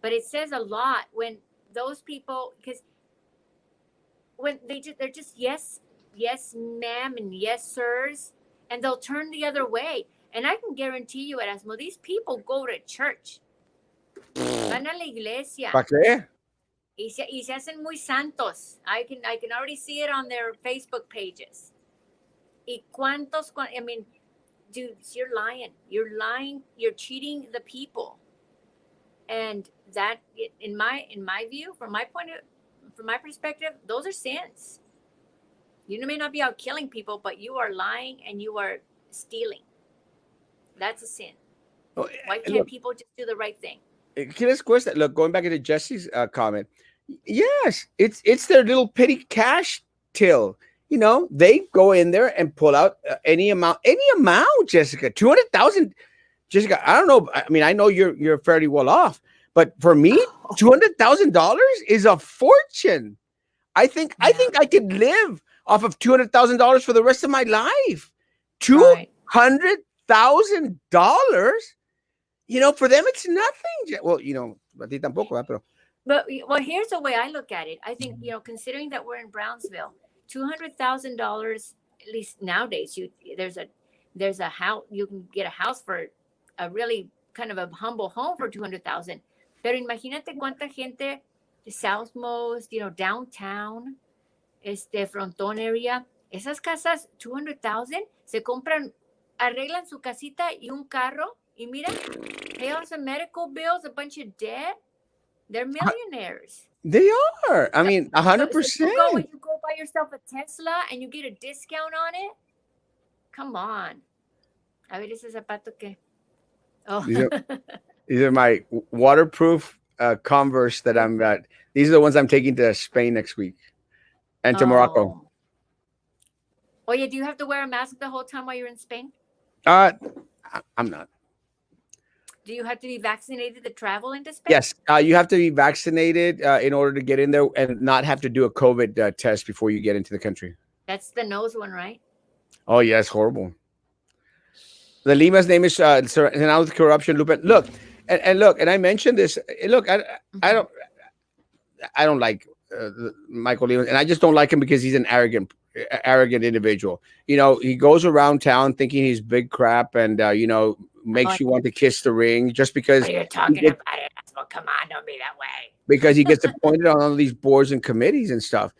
but it says a lot when those people, because when they're just yes ma'am and yes sirs, and they'll turn the other way. And I can guarantee you, Erasmo, these people go to church, van a la iglesia. ¿Para qué? Y se hacen muy santos. I can already see it on their Facebook pages. I mean, dudes, you're lying. You're cheating the people. And that, in my view, from my perspective, those are sins. You may not be out killing people, but you are lying and you are stealing. That's a sin. Why can't people just do the right thing? Look, going back into Jesse's comment, yes, it's their little petty cash till. You know, they go in there and pull out any amount, Jessica. 200,000, Jessica. I don't know. I mean, I know you're fairly well off, but for me, $200,000 is a fortune. I think I could live off of $200,000 for the rest of my life. $200,000. You know, for them it's nothing. Well, you know, a ti tampoco, pero. But well, here's the way I look at it. I think, you know, considering that we're in Brownsville, $200,000, at least nowadays, there's a house, you can get a house for a really kind of a humble home for 200,000. Pero imagínate cuánta gente, Southmost, you know, downtown, Frontón area, esas casas, 200,000, se compran, arreglan su casita y un carro, y mira, pay off some medical bills, a bunch of debt. They're millionaires. They are. I mean, 100%. So you go buy yourself a Tesla and you get a discount on it. Come on. A ver ese zapato que. Oh. These are my waterproof Converse that I'm got. These are the ones I'm taking to Spain next week and to Morocco. Oh yeah, do you have to wear a mask the whole time while you're in Spain? I'm not. Do you have to be vaccinated to travel into Spain? Yes, you have to be vaccinated in order to get in there and not have to do a COVID test before you get into the country. That's the nose one, right? Oh, yeah, it's horrible. The Lima's name is now with corruption. Look, and I mentioned this. Look, I don't like Michael Lima, and I just don't like him because he's an arrogant individual. You know, he goes around town thinking he's big crap, and you know, makes you want to kiss the ring just because you're talking about it. Well, come on, don't be that way. Because he gets appointed on all these boards and committees and stuff.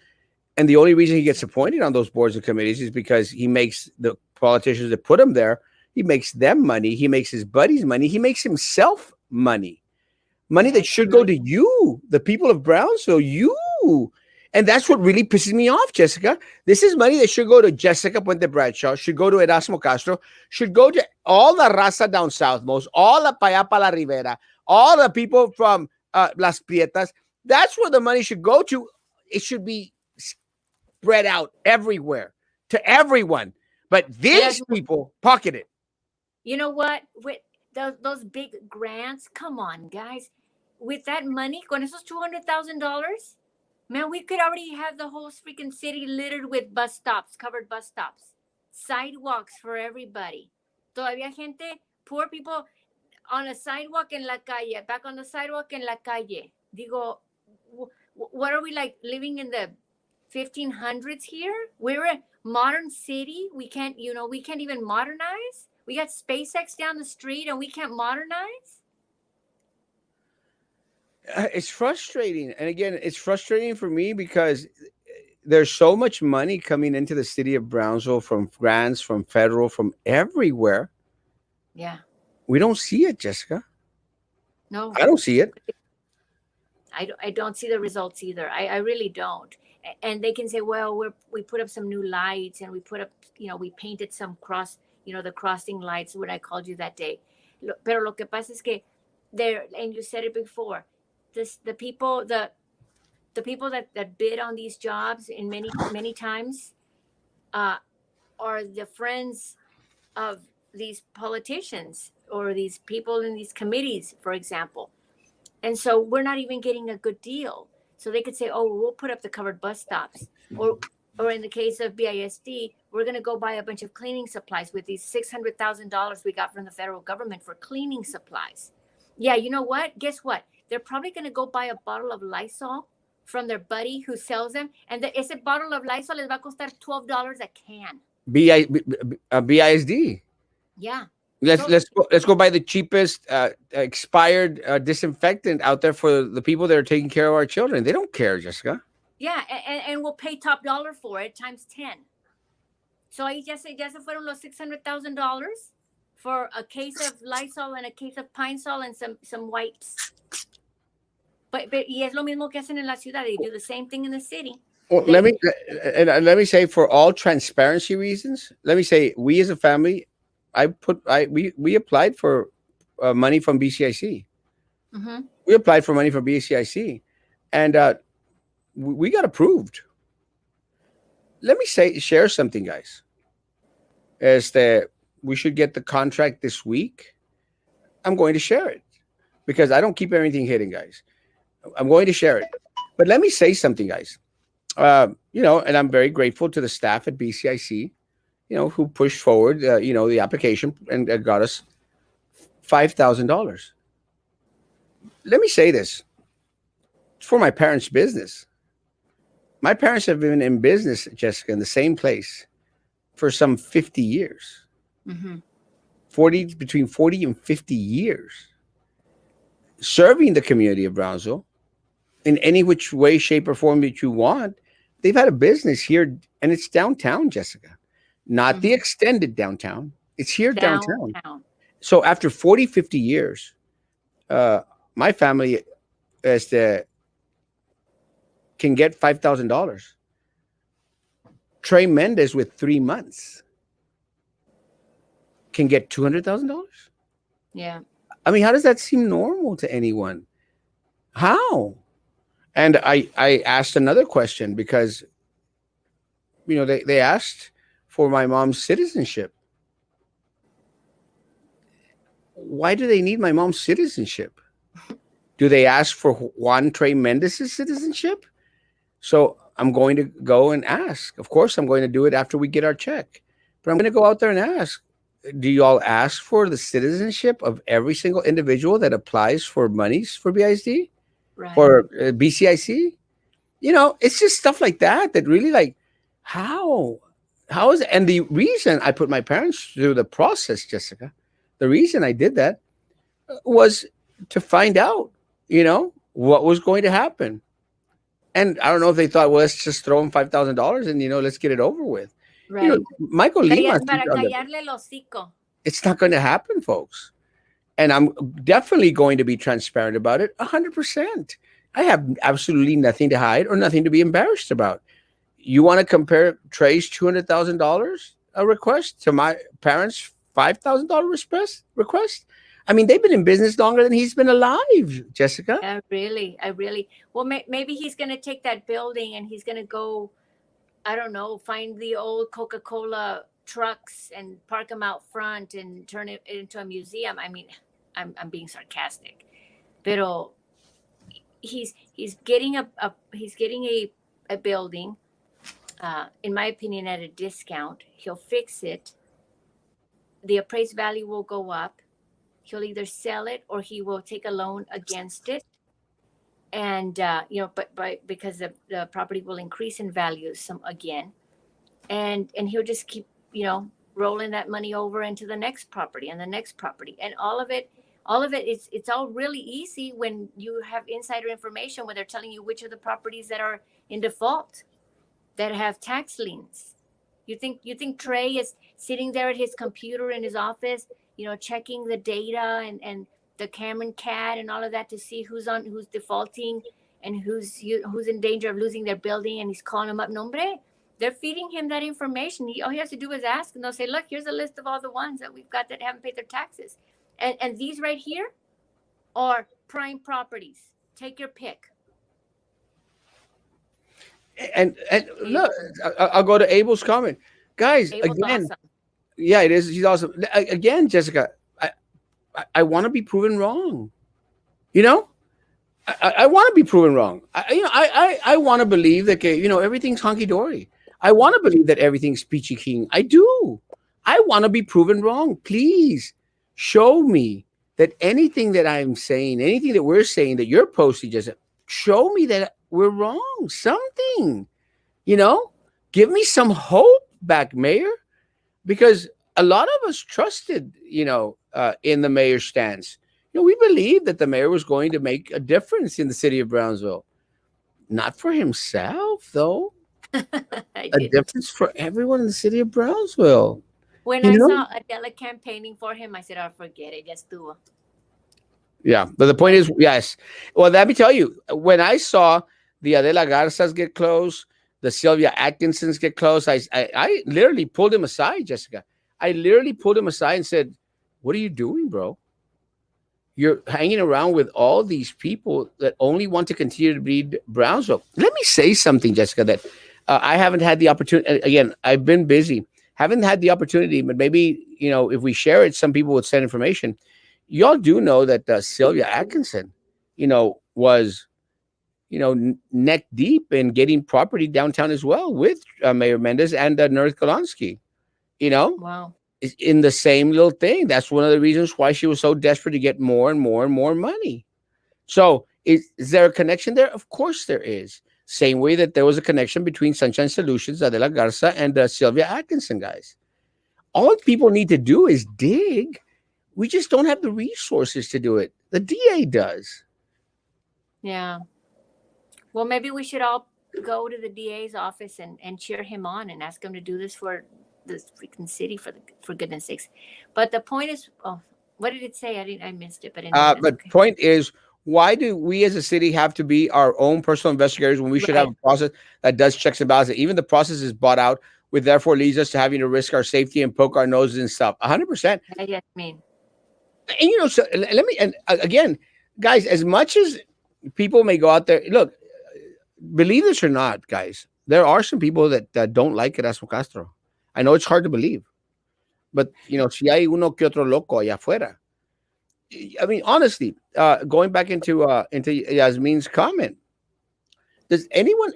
And the only reason he gets appointed on those boards and committees is because he makes the politicians that put him there, he makes them money, he makes his buddies money, he makes himself money. Money that should go to you, the people of Brownsville, you. And that's what really pisses me off, Jessica. This is money that should go to Jessica Puente Bradshaw, should go to Erasmo Castro, should go to all the raza down southmost, all the pa allá pa la Ribera, all the people from Las Prietas. That's where the money should go to. It should be spread out everywhere to everyone. But these people pocket it. You know what? With those big grants, come on, guys. With that money, con esos $200,000, man, we could already have the whole freaking city littered with bus stops, covered bus stops, sidewalks for everybody. Todavía gente, poor people on a sidewalk en la calle, back on the sidewalk en la calle. Digo, what are we like, living in the 1500s here? We're a modern city. We can't even modernize. We got SpaceX down the street and we can't modernize. It's frustrating. And again, it's frustrating for me because there's so much money coming into the city of Brownsville from grants, from federal, from everywhere. Yeah. We don't see it, Jessica. No. I don't see it. I don't see the results either. I really don't. And they can say, well, we put up some new lights and we put up, we painted some the crossing lights when I called you that day. Pero lo que pasa es que and you said it before, the people that bid on these jobs in many times are the friends of these politicians or these people in these committees, for example. And so we're not even getting a good deal. So they could say, oh, we'll put up the covered bus stops. Or in the case of BISD, we're going to go buy a bunch of cleaning supplies with these $600,000 we got from the federal government for cleaning supplies. Yeah, you know what? Guess what? They're probably going to go buy a bottle of Lysol from their buddy who sells them. And ese bottle of Lysol les va a costar $12 a can. BISD. Yeah. Let's go buy the cheapest expired disinfectant out there for the people that are taking care of our children. They don't care, Jessica. Yeah, and we'll pay top dollar for it times 10. So ahí ya se fueron los $600,000 for a case of Lysol and a case of Pine Sol and some wipes. But y es lo mismo que hacen en la ciudad. They do the same thing in the city. Well, let me say, for all transparency reasons, let me say, we as a family, we applied for money from BCIC. Mm-hmm. We applied for money from BCIC, and we got approved. let me share something, guys. Is that we should get the contract this week. I'm going to share it because I don't keep everything hidden, guys. I'm going to share it. But let me say something, guys. And I'm very grateful to the staff at BCIC, who pushed forward, the application and got us $5,000. Let me say this. It's for my parents' business. My parents have been in business, Jessica, in the same place for some 50 years. Mm-hmm. Between 40 and 50 years. Serving the community of Brownsville in any which way, shape, or form that you want. They've had a business here, and it's downtown, Jessica. Not the extended downtown. It's here downtown. So after 40, 50 years, my family can get $5,000. Trey Mendez with 3 months can get $200,000. Yeah. I mean, how does that seem normal to anyone? How? And I asked another question because, they asked for my mom's citizenship. Why do they need my mom's citizenship? Do they ask for Juan Trey Mendez's citizenship? So I'm going to go and ask. Of course, I'm going to do it after we get our check. But I'm going to go out there and ask. Do you all ask for the citizenship of every single individual that applies for monies for BISD? Right. Or BCIC? It's just stuff like that really how is it? And the reason I put my parents through the process, Jessica, the reason I did that was to find out, what was going to happen. And I don't know if they thought, well, let's just throw them $5,000 and, let's get it over with. Right. Michael Lima. It's not going to happen, folks. And I'm definitely going to be transparent about it 100%. I have absolutely nothing to hide or nothing to be embarrassed about. You want to compare Trey's $200,000 request to my parents' $5,000 request? I mean, they've been in business longer than he's been alive, Jessica. I really. Well, maybe he's going to take that building and he's going to go, I don't know, find the old Coca-Cola trucks and park them out front and turn it into a museum. I mean, I'm being sarcastic, pero he's getting a building, in my opinion, at a discount. He'll fix it. The appraised value will go up. He'll either sell it or he will take a loan against it. And, because the property will increase in value again. And he'll just keep, rolling that money over into the next property and the next property. And all of it, it's all really easy when you have insider information, when they're telling you which of the properties that are in default, that have tax liens. You think Trey is sitting there at his computer in his office, checking the data and the Cameron CAD and all of that to see who's defaulting and who's in danger of losing their building, and he's calling them up? No, hombre, they're feeding him that information. All he has to do is ask, and they'll say, look, here's a list of all the ones that we've got that haven't paid their taxes. And these right here are prime properties. Take your pick. And look, I'll go to Abel's comment. Guys, Abel's again, awesome. Yeah, it is. She's awesome. Again, Jessica, I want to be proven wrong. I want to be proven wrong. I want to believe that, everything's hunky-dory. I want to believe that everything's peachy keen. I do. I want to be proven wrong. Please show me that anything that I'm saying, anything that we're saying, that you're posting, just show me that we're wrong. Something, give me some hope back, Mayor, because a lot of us trusted, in the mayor's stance. We believed that the mayor was going to make a difference in the city of Brownsville. Not for himself, though. A difference for everyone in the city of Brownsville. When I saw Adela campaigning for him, I said, forget it. Just do it. Yeah, but the point is, yes. Well, let me tell you, when I saw the Adela Garzas get close, the Sylvia Atkinsons get close, I literally pulled him aside, Jessica. I literally pulled him aside and said, what are you doing, bro? You're hanging around with all these people that only want to continue to bleed Brownsville. Let me say something, Jessica, that I haven't had the opportunity. Again, I've been busy. Haven't had the opportunity, but maybe, if we share it, some people would send information. Y'all do know that Sylvia Atkinson, was, neck deep in getting property downtown as well with Mayor Mendez and Nerith Golonsky, Wow. in the same little thing. That's one of the reasons why she was so desperate to get more and more and more money. So is there a connection there? Of course there is. Same way that there was a connection between Sunshine Solutions, Adela Garza, and Sylvia Atkinson, guys. All people need to do is dig. We just don't have the resources to do it. The DA does. Yeah. Well, maybe we should all go to the DA's office and cheer him on and ask him to do this for this freaking city, for goodness sakes. But the point is, what did it say? I missed it. But okay. Point is, why do we as a city have to be our own personal investigators when we should have a process that does checks and balances? Even the process is bought out, which therefore leads us to having to risk our safety and poke our noses and stuff. 100%. Yes, I mean. And so let me, and again, guys, as much as people may go out there, look, believe this or not, guys, there are some people that don't like Erasmo Castro. I know it's hard to believe, but si hay uno que otro loco allá afuera. I mean, honestly, going back into Yasmin's comment, does anyone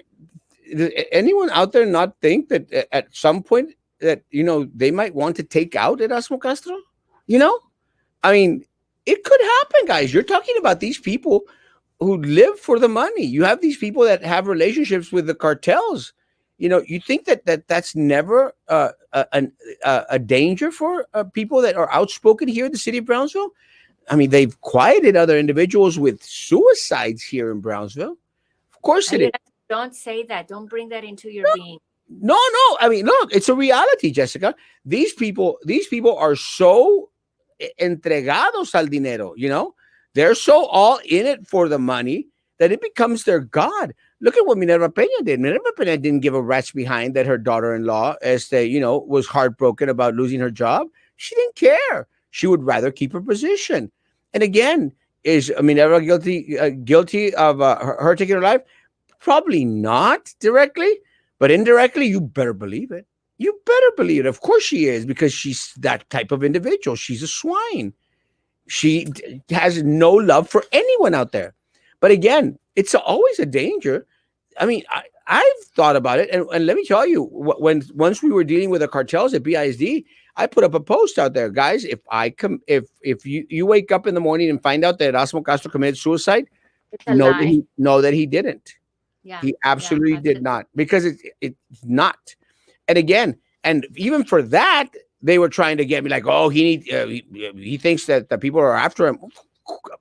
out there not think that at some point that they might want to take out Erasmo Castro? I mean, it could happen, guys. You're talking about these people who live for the money. You have these people that have relationships with the cartels. You think that's never a danger for people that are outspoken here in the city of Brownsville? I mean, they've quieted other individuals with suicides here in Brownsville. Of course it is. Don't say that. Don't bring that into your being. No. I mean, look, it's a reality, Jessica. These people are so entregados al dinero, They're so all in it for the money that it becomes their God. Look at what Minerva Peña did. Minerva Peña didn't give a rat's behind that her daughter-in-law, was heartbroken about losing her job. She didn't care. She would rather keep her position. And again, is Minerva guilty of her taking her life? Probably not directly, but indirectly, you better believe it. You better believe it. Of course she is, because she's that type of individual. She's a swine. She has no love for anyone out there. But again, it's always a danger. I mean, I've thought about it, and let me tell you, once we were dealing with the cartels at BISD, I put up a post out there, guys. If you wake up in the morning and find out that Erasmo Castro committed suicide, know that he didn't. Yeah, he absolutely did not, because it's not. And again, and even for that, they were trying to get me like, oh, he thinks that the people are after him.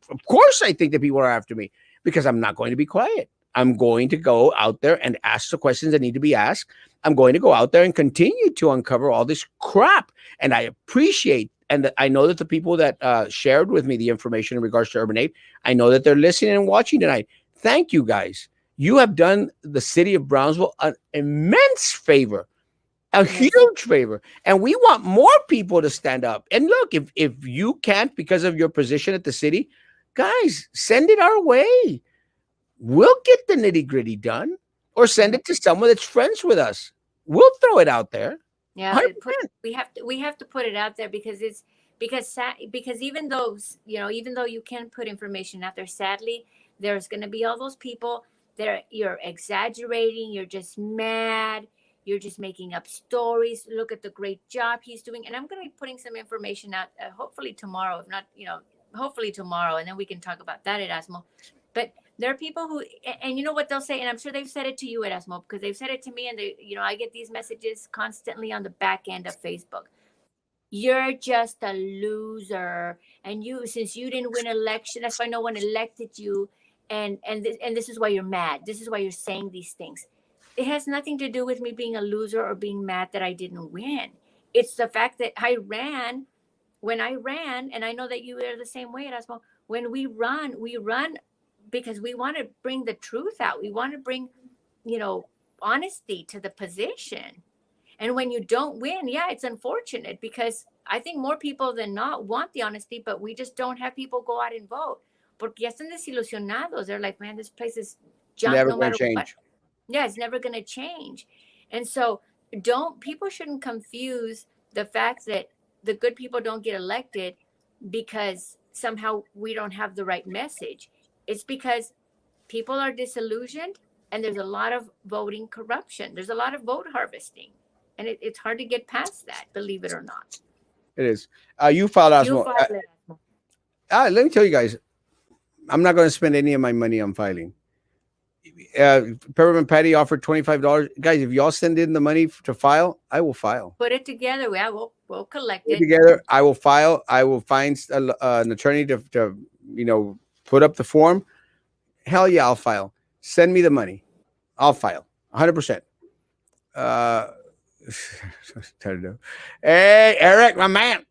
Of course, I think that people are after me, because I'm not going to be quiet. I'm going to go out there and ask the questions that need to be asked. I'm going to go out there and continue to uncover all this crap. And I appreciate, and I know that the people that shared with me the information in regards to Urban 8, I know that they're listening and watching tonight. Thank you, guys. You have done the city of Brownsville an immense favor, a huge favor. And we want more people to stand up. And look, if you can't because of your position at the city, guys, send it our way. We'll get the nitty gritty done, or send it to someone that's friends with us. We'll throw it out there. Yeah, we have to put it out there, because even though you can put information out there, sadly, there's going to be all those people that you're exaggerating. You're just mad. You're just making up stories. Look at the great job he's doing. And I'm going to be putting some information out, hopefully tomorrow, if not, hopefully tomorrow, and then we can talk about that, Erasmo. But there are people who, and you know what they'll say, and I'm sure they've said it to you, Erasmo, because they've said it to me, and I get these messages constantly on the back end of Facebook. You're just a loser, and since you didn't win election, that's why no one elected you, and this is why you're mad. This is why you're saying these things. It has nothing to do with me being a loser or being mad that I didn't win. It's the fact that when I ran, and I know that you are the same way, Erasmo. When we run because we want to bring the truth out. We want to bring, honesty to the position. And when you don't win, yeah, it's unfortunate, because I think more people than not want the honesty, but we just don't have people go out and vote. Porque ya están desilusionados. They're like, man, this place is junk. Never no matter change. what. Yeah, it's never going to change. And so people shouldn't confuse the fact that the good people don't get elected because somehow we don't have the right message. It's because people are disillusioned and there's a lot of voting corruption. There's a lot of vote harvesting. And it's hard to get past that, believe it or not. It is. You filed Erasmo. Let me tell you guys, I'm not going to spend any of my money on filing. Peppermint Patty offered $25. Guys, if y'all send in the money to file, I will file. Put it together. We'll collect it. Together, I will file. I will find an attorney to put up the form. Hell yeah, I'll file. Send me the money. I'll file 100%. Hey, Eric, my man.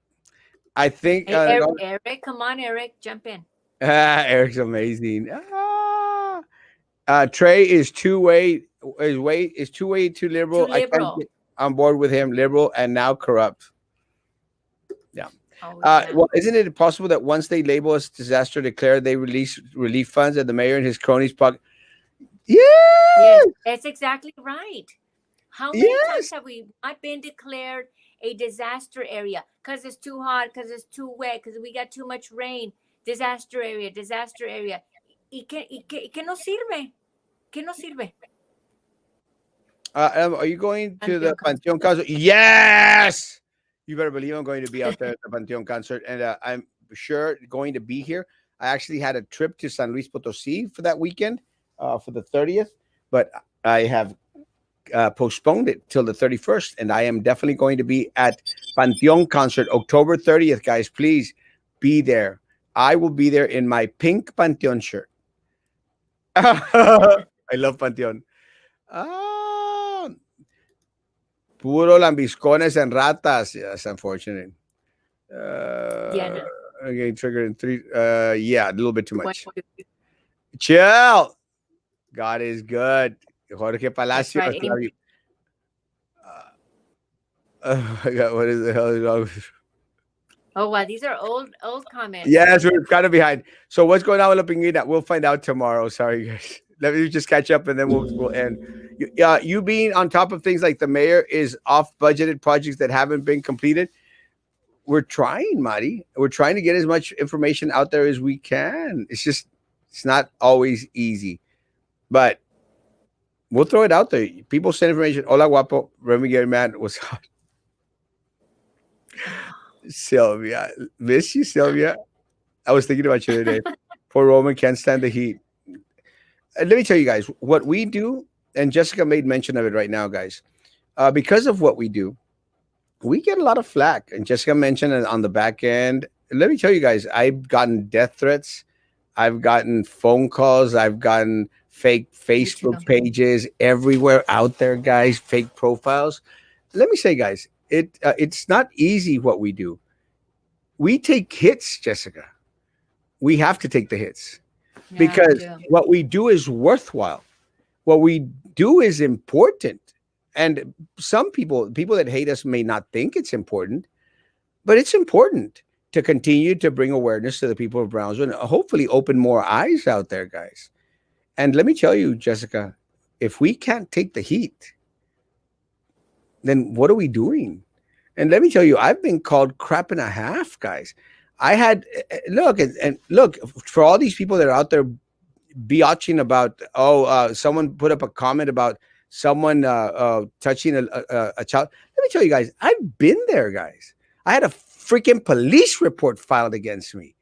I think Eric, come on, Eric, jump in. Eric's amazing. Trey is too way too liberal. I can't get on board with him. Liberal and now corrupt. Yeah. Well, isn't it possible that once they label us disaster declared, they release relief funds and the mayor and his cronies pocket? Yes, that's exactly right. How many times have we not been declared a disaster area because it's too hot, because it's too wet, because we got too much rain? Disaster area, disaster area. ¿Y qué nos sirve? ¿Qué nos sirve? Are you going to the Panteon concert? Yes! You better believe I'm going to be out there at the Panteon concert, and I'm sure going to be here. I actually had a trip to San Luis Potosí for that weekend, for the 30th, but I have postponed it till the 31st, and I am definitely going to be at Panteon concert October 30th, guys. Please be there. I will be there in my pink Panteon shirt. I love Panteon. Puro lambiscones and ratas. Yes, unfortunate. No. I'm getting triggered in 3. Yeah, a little bit too much. Chill. God is good. Jorge Palacio. Right. Oh my God, what is the hell is wrong with you? Oh wow, these are old comments. Yes, we're kind of behind. So what's going on with La Pinguina? We'll find out tomorrow. Sorry, guys. Let me just catch up and then we'll end. You being on top of things like the mayor is off budgeted projects that haven't been completed. We're trying, Mari. We're trying to get as much information out there as we can. It's not always easy, but we'll throw it out there. People send information. Hola, guapo. Remy Gary Man was hot. Sylvia, miss you, Sylvia. I was thinking about you today. Poor Roman can't stand the heat. Let me tell you guys what we do, and Jessica made mention of it right now, guys. Because of what we do, we get a lot of flack. And Jessica mentioned it on the back end. Let me tell you guys, I've gotten death threats. I've gotten phone calls. I've gotten fake Facebook pages everywhere out there, guys, fake profiles. Let me say, guys, it's not easy what we do. We take hits, Jessica. We have to take the hits because what we do is worthwhile. What we do is important. And some people that hate us may not think it's important, but it's important to continue to bring awareness to the people of Brownsville and hopefully open more eyes out there, guys. And let me tell you, Jessica, if we can't take the heat, then what are we doing? And let me tell you, I've been called crap and a half, guys. I had look for all these people that are out there biatching about. Someone put up a comment about someone touching a child. Let me tell you guys, I've been there, guys. I had a freaking police report filed against me.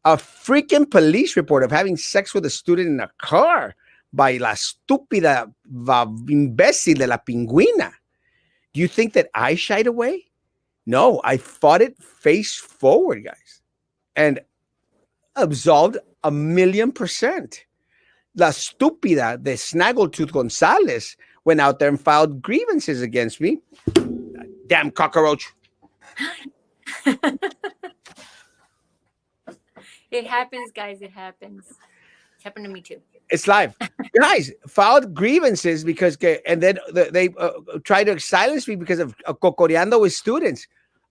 A freaking police report of having sex with a student in a car by la estúpida imbécil de la Pingüina. Do you think that I shied away? No, I fought it face forward, guys, and absolved 1,000,000%. La estúpida de Snaggletooth Gonzalez went out there and filed grievances against me. Damn cockroach. It happens, guys. It happens. It's happened to me too. It's live. Guys filed grievances because, and then they tried to silence me because of cocoreando with students.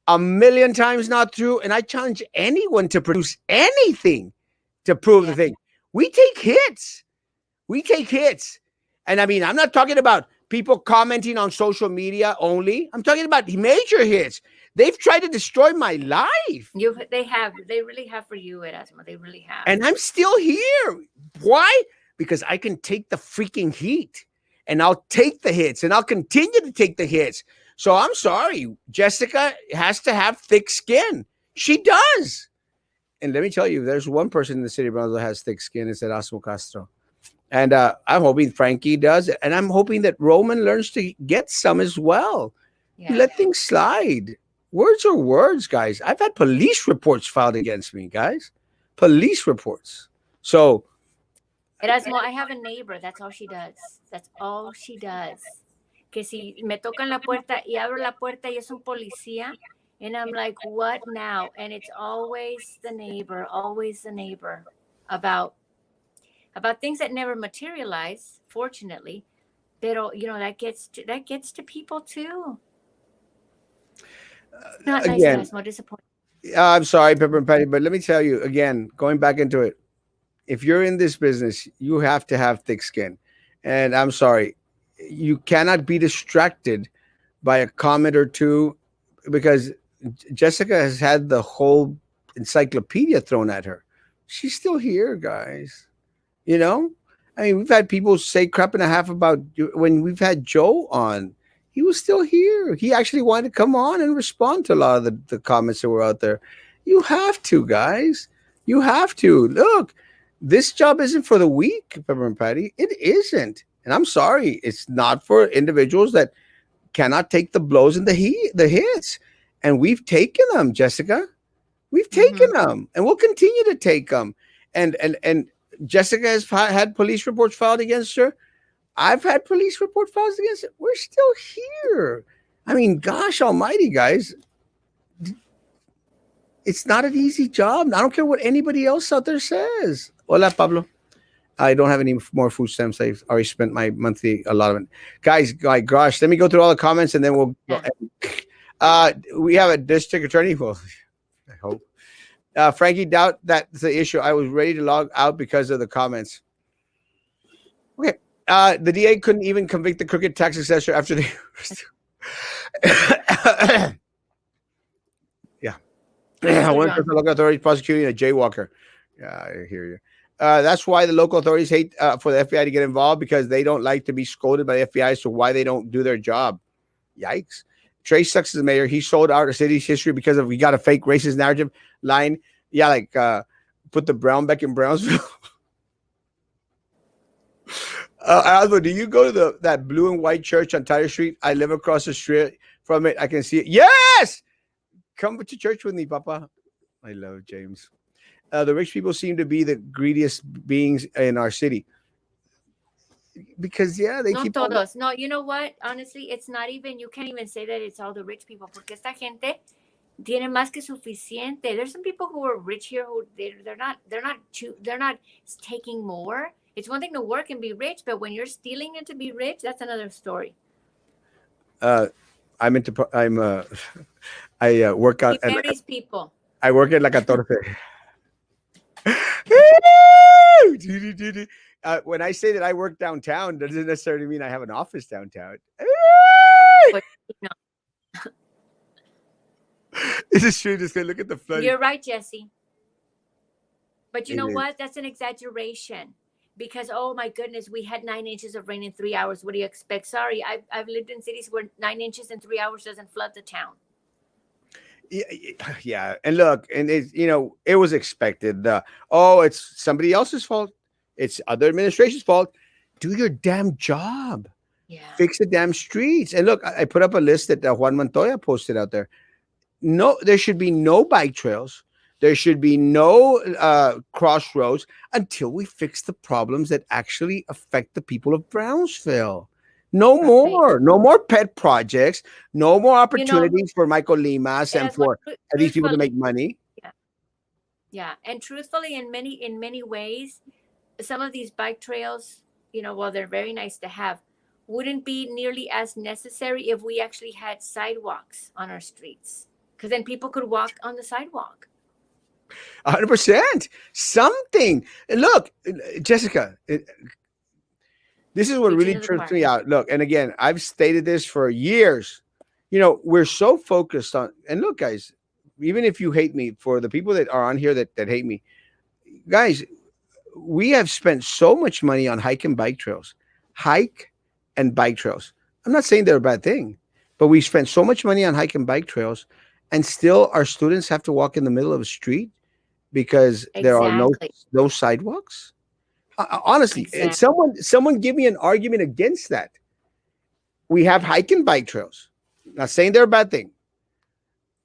1,000,000 times not true. And I challenge anyone to produce anything to prove the thing. We take hits. And I mean, I'm not talking about people commenting on social media only. I'm talking about major hits. They've tried to destroy my life. They really have for you, Erasmo. They really have. And I'm still here. Why? Because I can take the freaking heat, and I'll take the hits, and I'll continue to take the hits. So I'm sorry, Jessica has to have thick skin. She does. And let me tell you, there's one person in the city of Brownsville that has thick skin. It's Erasmo Castro. And I'm hoping Frankie does. And I'm hoping that Roman learns to get some as well. Yeah. Let things slide. Words are words, guys. I've had police reports filed against me, guys. Police reports. So, Erasmo, I have a neighbor. That's all she does. That's all she does. Que si me tocan la puerta y abro la puerta y es un policía, and I'm like, what now? And it's always the neighbor about things that never materialize, fortunately. Pero, that gets to people too. Not nice, Erasmo, disappointing. I'm sorry, Pepper and Patty, but let me tell you again, going back into it, if you're in this business, you have to have thick skin. And I'm sorry, you cannot be distracted by a comment or two, because Jessica has had the whole encyclopedia thrown at her. She's still here, guys. I mean, we've had people say crap and a half about when we've had Joe on. He was still here. He actually wanted to come on and respond to a lot of the comments that were out there. You have to, guys. You have to. Look, this job isn't for the weak, Pepper and Patty. It isn't. And I'm sorry. It's not for individuals that cannot take the blows and the hits. And we've taken them, Jessica. We've taken them. And we'll continue to take them. And Jessica has had police reports filed against her. I've had police report files against it. We're still here. I mean, gosh almighty, guys. It's not an easy job. I don't care what anybody else out there says. Hola, Pablo. I don't have any more food stamps. I've already spent my monthly allotment. Guys, my gosh, let me go through all the comments and then we'll we have a district attorney. Well, I hope. Frankie, doubt that's the issue. I was ready to log out because of the comments. Okay. The DA couldn't even convict the crooked tax assessor after they. Yeah. One person local authorities prosecuting a jaywalker. Yeah, I hear you. That's why the local authorities hate for the FBI to get involved, because they don't like to be scolded by the FBI as to why they don't do their job. Yikes. Trey sucks as the mayor. He sold out the city's history because we got a fake racist narrative line. Yeah, like put the brown back in Brownsville. Alvo, do you go to that blue and white church on Tyler Street? I live across the street from it. I can see it. Yes! Come to church with me, Papa. I love James. The rich people seem to be the greediest beings in our city. Because, yeah, they keep todos. No, you know what? Honestly, it's not even, you can't even say that it's all the rich people, porque esta gente tiene más que suficiente. There's some people who are rich here who they're not taking more. It's one thing to work and be rich, but when you're stealing it to be rich, that's another story. I work out at these people. I work at La Catorce. When I say that I work downtown, doesn't necessarily mean I have an office downtown. But, no. This is true. Just look at the flood. You're right, Jesse. But you know what? That's an exaggeration. Because, oh my goodness, we had 9 inches of rain in 3 hours. What do you expect? Sorry, I've lived in cities where 9 inches in 3 hours doesn't flood the town. Yeah. And look, and it was expected. It's somebody else's fault. It's other administration's fault. Do your damn job. Yeah. Fix the damn streets. And look, I put up a list that Juan Montoya posted out there. No, there should be no bike trails. There should be no crossroads until we fix the problems that actually affect the people of Brownsville. No more pet projects. No more opportunities for Michael Limas and for these people to make money. Yeah. And truthfully, in many ways, some of these bike trails, while they're very nice to have, wouldn't be nearly as necessary if we actually had sidewalks on our streets, because then people could walk on the sidewalk. 100%. Something. Look, Jessica, This is what really trips me out. Look, and again, I've stated this for years. You know, we're so focused on, and look, guys, even if you hate me, for the people that are on here that hate me, guys, we have spent so much money on hike and bike trails. Hike and bike trails. I'm not saying they're a bad thing, but we spent so much money on hike and bike trails, and still our students have to walk in the middle of a street because there are no sidewalks. Honestly, and someone give me an argument against that. We have hike and bike trails. Not saying they're a bad thing,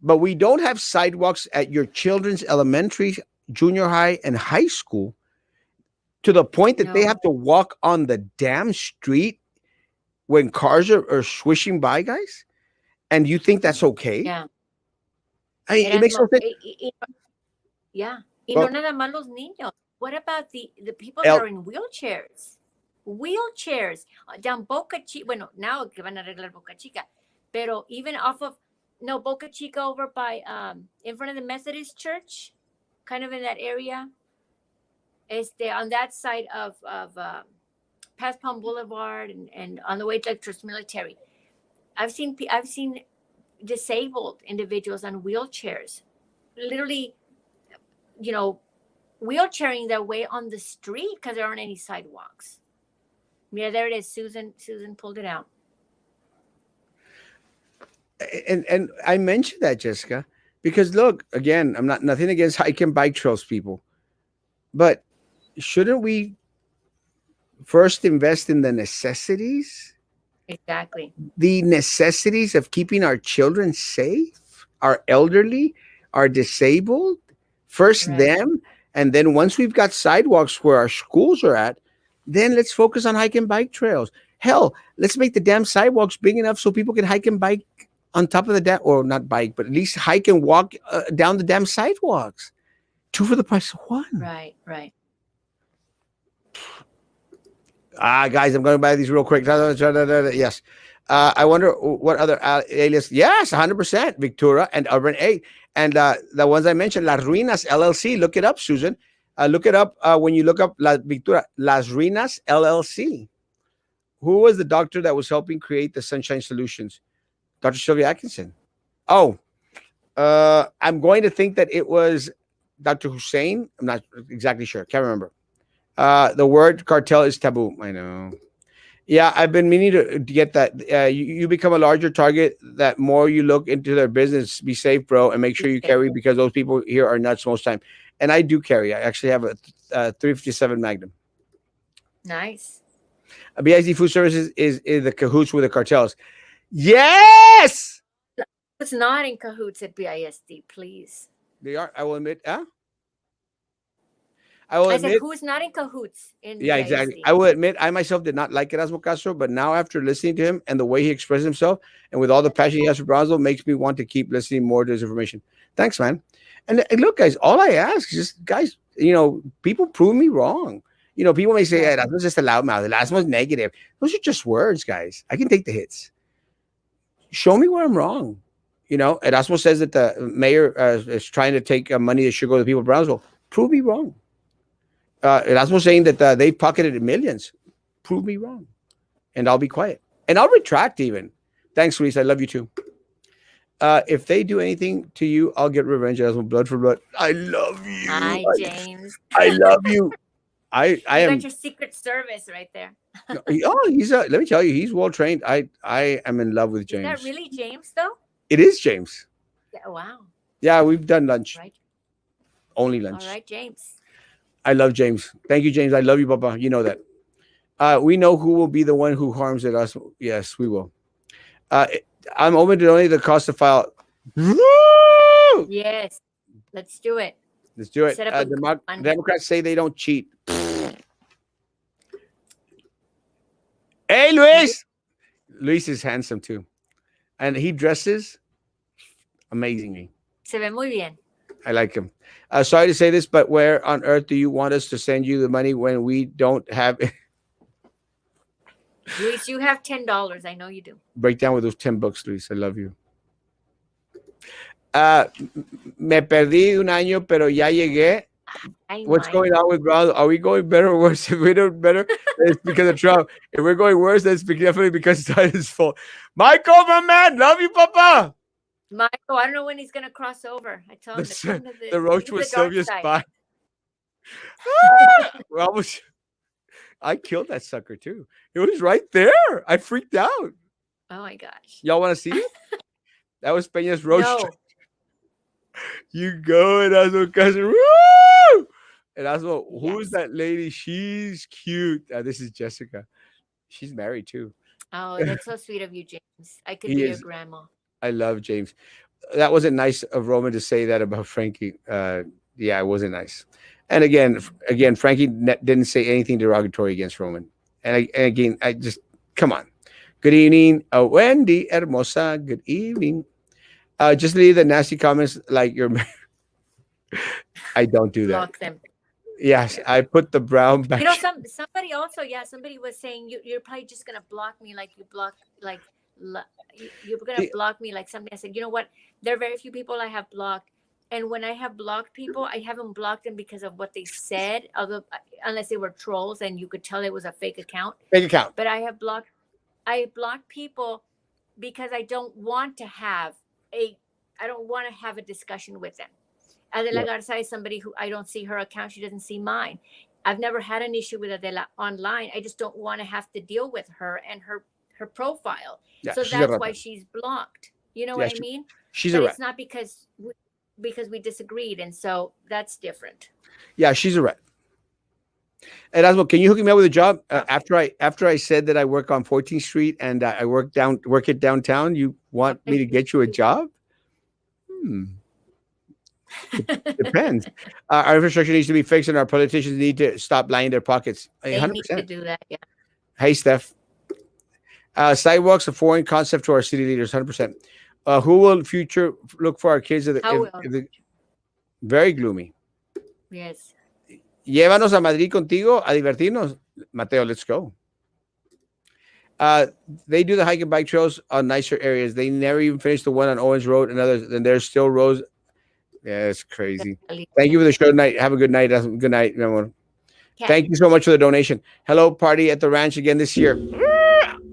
but we don't have sidewalks at your children's elementary, junior high, and high school to the point that they have to walk on the damn street when cars are swishing by, guys. And you think that's okay? Yeah. I mean, it makes no sense. Yeah. Y no nada más los niños. What about the people that are in wheelchairs? Wheelchairs down Boca Chica. Bueno, now que van a arreglar Boca Chica, pero even off of Boca Chica over by in front of the Methodist Church, kind of in that area. On that side of past Palm Boulevard and on the way to Trust Military, I've seen disabled individuals on wheelchairs, literally, wheelchairing their way on the street because there aren't any sidewalks. Yeah, there it is. Susan pulled it out. And I mentioned that, Jessica, because look, again, I'm nothing against hike and bike trails, people, but shouldn't we first invest in the necessities? Exactly. The necessities of keeping our children safe, our elderly, our disabled, first them. And then once we've got sidewalks where our schools are at, then let's focus on hike and bike trails. Hell, let's make the damn sidewalks big enough so people can hike and bike on top of the damn, or not bike, but at least hike and walk down the damn sidewalks. 2 for the price of 1. Right. Guys, I'm going to buy these real quick. Yes. I wonder what other alias. Yes, 100%. Victoria and Urban 8. And the ones I mentioned, Las Ruinas LLC. Look it up, Susan. Look it up when you look up Victoria, Las Ruinas LLC. Who was the doctor that was helping create the Sunshine Solutions? Dr. Sylvia Atkinson. Oh, I'm going to think that it was Dr. Hussein. I'm not exactly sure. Can't remember. The word cartel is taboo. I know. Yeah, I've been meaning to get that. You become a larger target that more you look into their business. Be safe, bro, and make sure you carry, because those people here are nuts most time. And I do carry. I actually have a 357 Magnum. Nice. BISD Food Services is the cahoots with the cartels. Yes! It's not in cahoots at BISD, please. They are. I will admit. I said, who's not in cahoots in BISD? Exactly. I will admit, I myself did not like Erasmo Castro, but now after listening to him and the way he expresses himself and with all the passion he has for Brownsville, makes me want to keep listening more to his information. Thanks, man. And look, guys, all I ask is just, guys, people prove me wrong. People may say, Erasmo's just a loudmouth. Erasmo's negative. Those are just words, guys. I can take the hits. Show me where I'm wrong. Erasmo says that the mayor is trying to take money that should go to the people of Brownsville. Prove me wrong. Erasmo saying that they've pocketed millions. Prove me wrong. And I'll be quiet. And I'll retract even. Thanks, Luis. I love you too. If they do anything to you, I'll get revenge. Erasmo, blood for blood. I love you. Hi, James. I love you. I am. Got your Secret Service right there. He's let me tell you, he's well trained. I am in love with James. Is that really James though? It is James. Yeah, wow. Yeah, we've done lunch. Right. Only lunch. All right, James. I love James. Thank you, James. I love you, Papa. You know that. We know who will be the one who harms us. Yes, we will. I'm open to donate the cost to file. Yes. Let's do it. Let's do it. Democrats say they don't cheat. Hey, Luis. Luis is handsome too. And he dresses amazingly. Se ve muy bien. I like him. Sorry to say this, but where on earth do you want us to send you the money when we don't have it? Luis, you have $10. I know you do. Break down with those 10 bucks, Luis. I love you. Me perdí un año, pero ya llegué. What's going on with Brown? Are we going better or worse? If we do better, it's because of Trump. If we're going worse, then it's definitely because it's Titan's fault. Michael, my man, love you, Papa. Michael, I don't know when he's gonna cross over. I tell him to come to the roach was Sylvia's spy. I killed that sucker too. It was right there. I freaked out. Oh my gosh. Y'all want to see it? That was Peña's roach. No. You go, Erasmo, cousin. Woo! Erasmo, who is that lady? She's cute. This is Jessica. She's married too. Oh, that's so sweet of you, James. I could be your grandma. I love James. That wasn't nice of Roman to say that about Frankie. Yeah, it wasn't nice. And again, Frankie didn't say anything derogatory against Roman. And again, I just, come on. Good evening, Wendy Hermosa. Good evening. Just leave the nasty comments like you're. I don't do that. Block them. Yes, I put the brown back. You know, somebody also, somebody was saying you're probably just gonna block me like you block like you're gonna block me like something. I said, you know what? There are very few people I have blocked, and when I have blocked people, I haven't blocked them because of what they said, unless they were trolls and you could tell it was a fake account. Fake account. But I blocked people because I don't want to have a discussion with them. Adela Garza is somebody who I don't see her account. She doesn't see mine. I've never had an issue with Adela online. I just don't want to have to deal with her and her profile. Yeah, so that's why she's blocked. You know what I mean? She's It's not because we disagreed. And so that's different. Yeah, she's a rat. Erasmo, can you hook me up with a job? After I said that I work on 14th Street and I work it downtown, you want me to get you a job? Depends. Our infrastructure needs to be fixed, and our politicians need to stop lining their pockets. They 100%. Need to do that. Yeah. Hey, Steph. Sidewalks, a foreign concept to our city leaders. 100%. Who will future look for our kids? Very gloomy. Yes. Llévanos a Madrid contigo a divertirnos. Mateo, let's go. They do the hike and bike trails on nicer areas. They never even finish the one on Owens Road and others. And there's still roads. Yeah, it's crazy. Thank you for the show tonight. Have a good night. Good night, everyone. Thank you so much for the donation. Hello, party at the ranch again this year.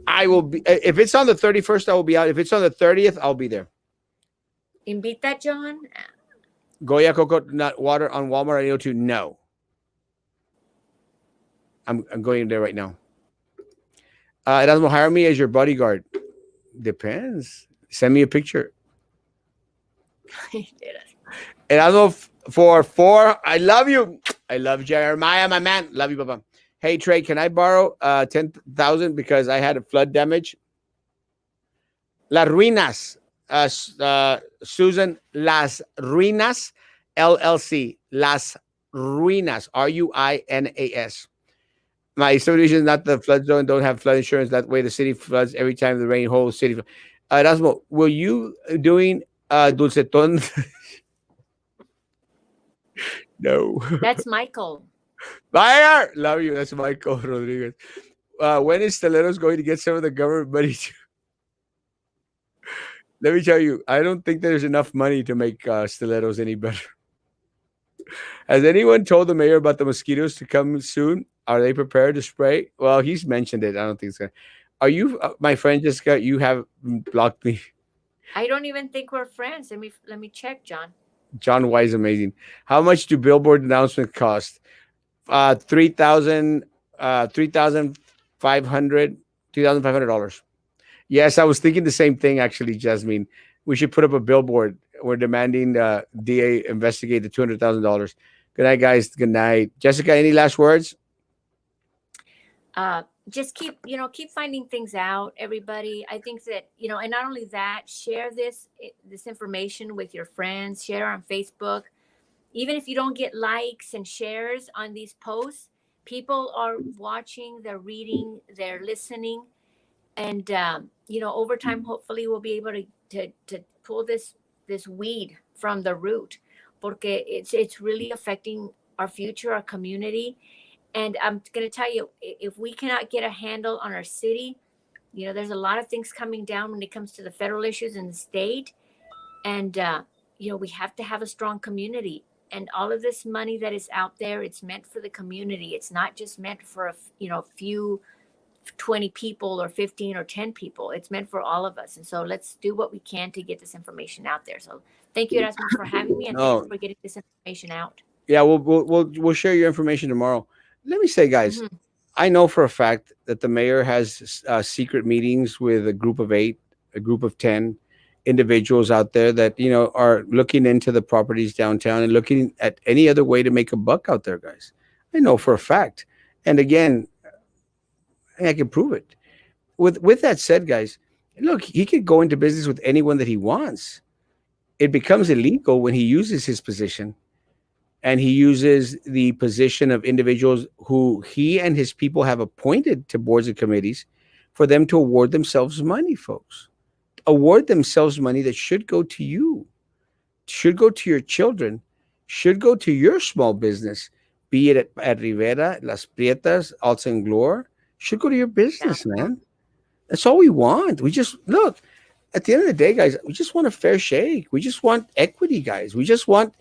I will be. If it's on the 31st, I will be out. If it's on the 30th, I'll be there. Invita, John. Goya coconut water on Walmart. I know to no. I'm going there right now. Erasmo, hire me as your bodyguard. Depends. Send me a picture. Erasmo for 4. I love you. I love Jeremiah, my man. Love you, Papa. Hey, Trey, can I borrow 10,000 because I had a flood damage? Las Ruinas. Susan, Las Ruinas, LLC. Las Ruinas. Ruinas. My subdivision is not the flood zone. Don't have flood insurance. That way the city floods every time the rain. Whole city. Erasmo, were you doing Dulceton? No. That's Michael. Fire! Love you. That's Michael Rodriguez. When is Stilettos going to get some of the government money? Let me tell you, I don't think there's enough money to make Stilettos any better. Has anyone told the mayor about the mosquitoes to come soon? Are they prepared to spray? Well, he's mentioned it. I don't think it's going to. Are you, my friend Jessica, you have blocked me. I don't even think we're friends. Let me check, John. John Wise, amazing. How much do billboard announcements cost? $3,500. Yes, I was thinking the same thing, actually, Jasmine. We should put up a billboard. We're demanding DA investigate the $200,000. Good night, guys. Good night. Jessica, any last words? Just keep finding things out, everybody. I think that, and not only that, share this information with your friends, share on Facebook. Even if you don't get likes and shares on these posts, people are watching, they're reading, they're listening. And, over time, hopefully we'll be able to pull this weed from the root, porque it's really affecting our future, our community. And I'm going to tell you, if we cannot get a handle on our city, there's a lot of things coming down when it comes to the federal issues in the state. And, we have to have a strong community. And all of this money that is out there, it's meant for the community. It's not just meant for a few 20 people or 15 or 10 people. It's meant for all of us. And so let's do what we can to get this information out there. So thank you, Erasmo, for having me, and thanks for getting this information out. Yeah, we'll share your information tomorrow. Let me say, guys, I know for a fact that the mayor has secret meetings with a group of 8, a group of 10 individuals out there that are looking into the properties downtown and looking at any other way to make a buck out there, guys. I know for a fact. And again, I can prove it. With that said, guys, look, he could go into business with anyone that he wants. It becomes illegal when he uses his position, and he uses the position of individuals who he and his people have appointed to boards and committees for them to award themselves money, folks. Award themselves money that should go to you, should go to your children, should go to your small business, be it at Rivera, Las Prietas, Alta and Glore, should go to your business, man. That's all we want. We just, look, at the end of the day, guys, we just want a fair shake. We just want equity, guys. We just want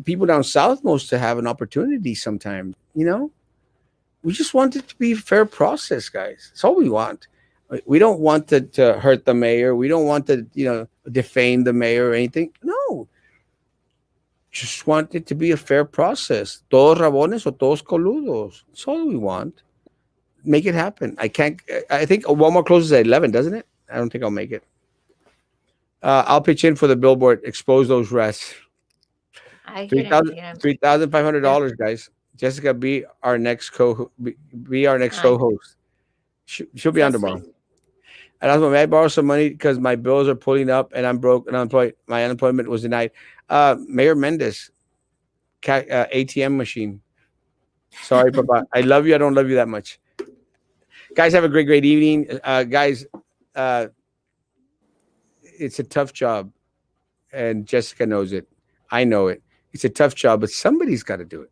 people down south most to have an opportunity sometime, We just want it to be a fair process, guys. That's all we want. We don't want to hurt the mayor. We don't want to, defame the mayor or anything. No. Just want it to be a fair process. Todos rabones o todos coludos. That's all we want. Make it happen. I think Walmart closes at 11, doesn't it? I don't think I'll make it. I'll pitch in for the billboard. Expose those rats. $3,500, guys. Jessica, be our next co-host. She'll be on tomorrow. And I was, may I borrow some money because my bills are pulling up and I'm broke and unemployed. My unemployment was denied. Mayor Mendez, ATM machine. Sorry, Papa. I love you. I don't love you that much. Guys, have a great evening. Guys, it's a tough job. And Jessica knows it. I know it. It's a tough job, but somebody's got to do it.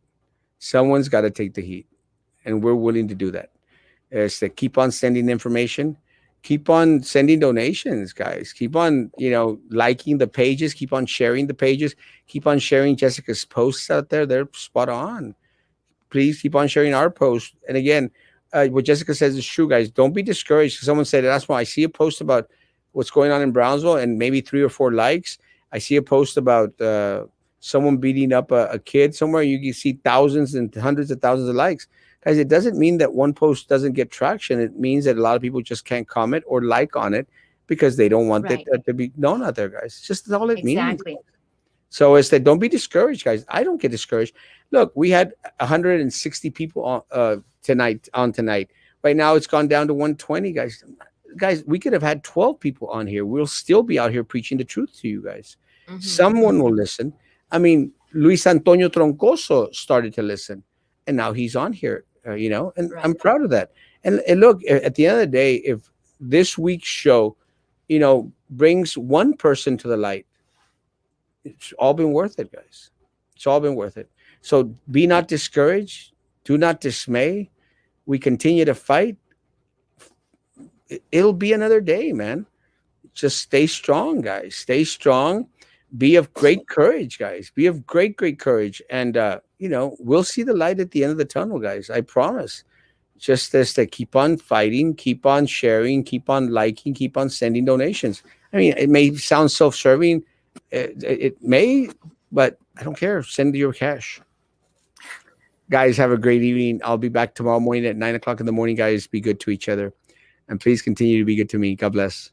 Someone's got to take the heat. And we're willing to do that. Is to keep on sending information. Keep on sending donations, guys. Keep on, liking the pages. Keep on sharing the pages. Keep on sharing Jessica's posts out there. They're spot on. Please keep on sharing our posts. And again, what Jessica says is true, guys. Don't be discouraged. Someone said, that's why I see a post about what's going on in Brownsville and maybe 3 or 4 likes. I see a post about someone beating up a kid somewhere. You can see thousands and hundreds of thousands of likes. Guys, it doesn't mean that one post doesn't get traction. It means that a lot of people just can't comment or like on it because they don't want it to be known out there, guys. It's just all it means. So it's that don't be discouraged, guys. I don't get discouraged. Look, we had 160 people tonight. Right now, it's gone down to 120, guys. Guys, we could have had 12 people on here. We'll still be out here preaching the truth to you guys. Mm-hmm. Someone will listen. I mean, Luis Antonio Troncoso started to listen, and now he's on here. And I'm proud of that. And look, at the end of the day, if this week's show, brings one person to the light, it's all been worth it, guys. It's all been worth it. So be not discouraged. Do not dismay. We continue to fight. It'll be another day, man. Just stay strong, guys. Stay strong. Be of great courage, guys. Be of great courage. And, we'll see the light at the end of the tunnel, guys. I promise. Just as to keep on fighting, keep on sharing, keep on liking, keep on sending donations. I mean, it may sound self-serving. It may, but I don't care. Send your cash. Guys, have a great evening. I'll be back tomorrow morning at 9:00 in the morning, guys. Be good to each other. And please continue to be good to me. God bless.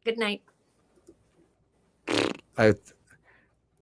Good night.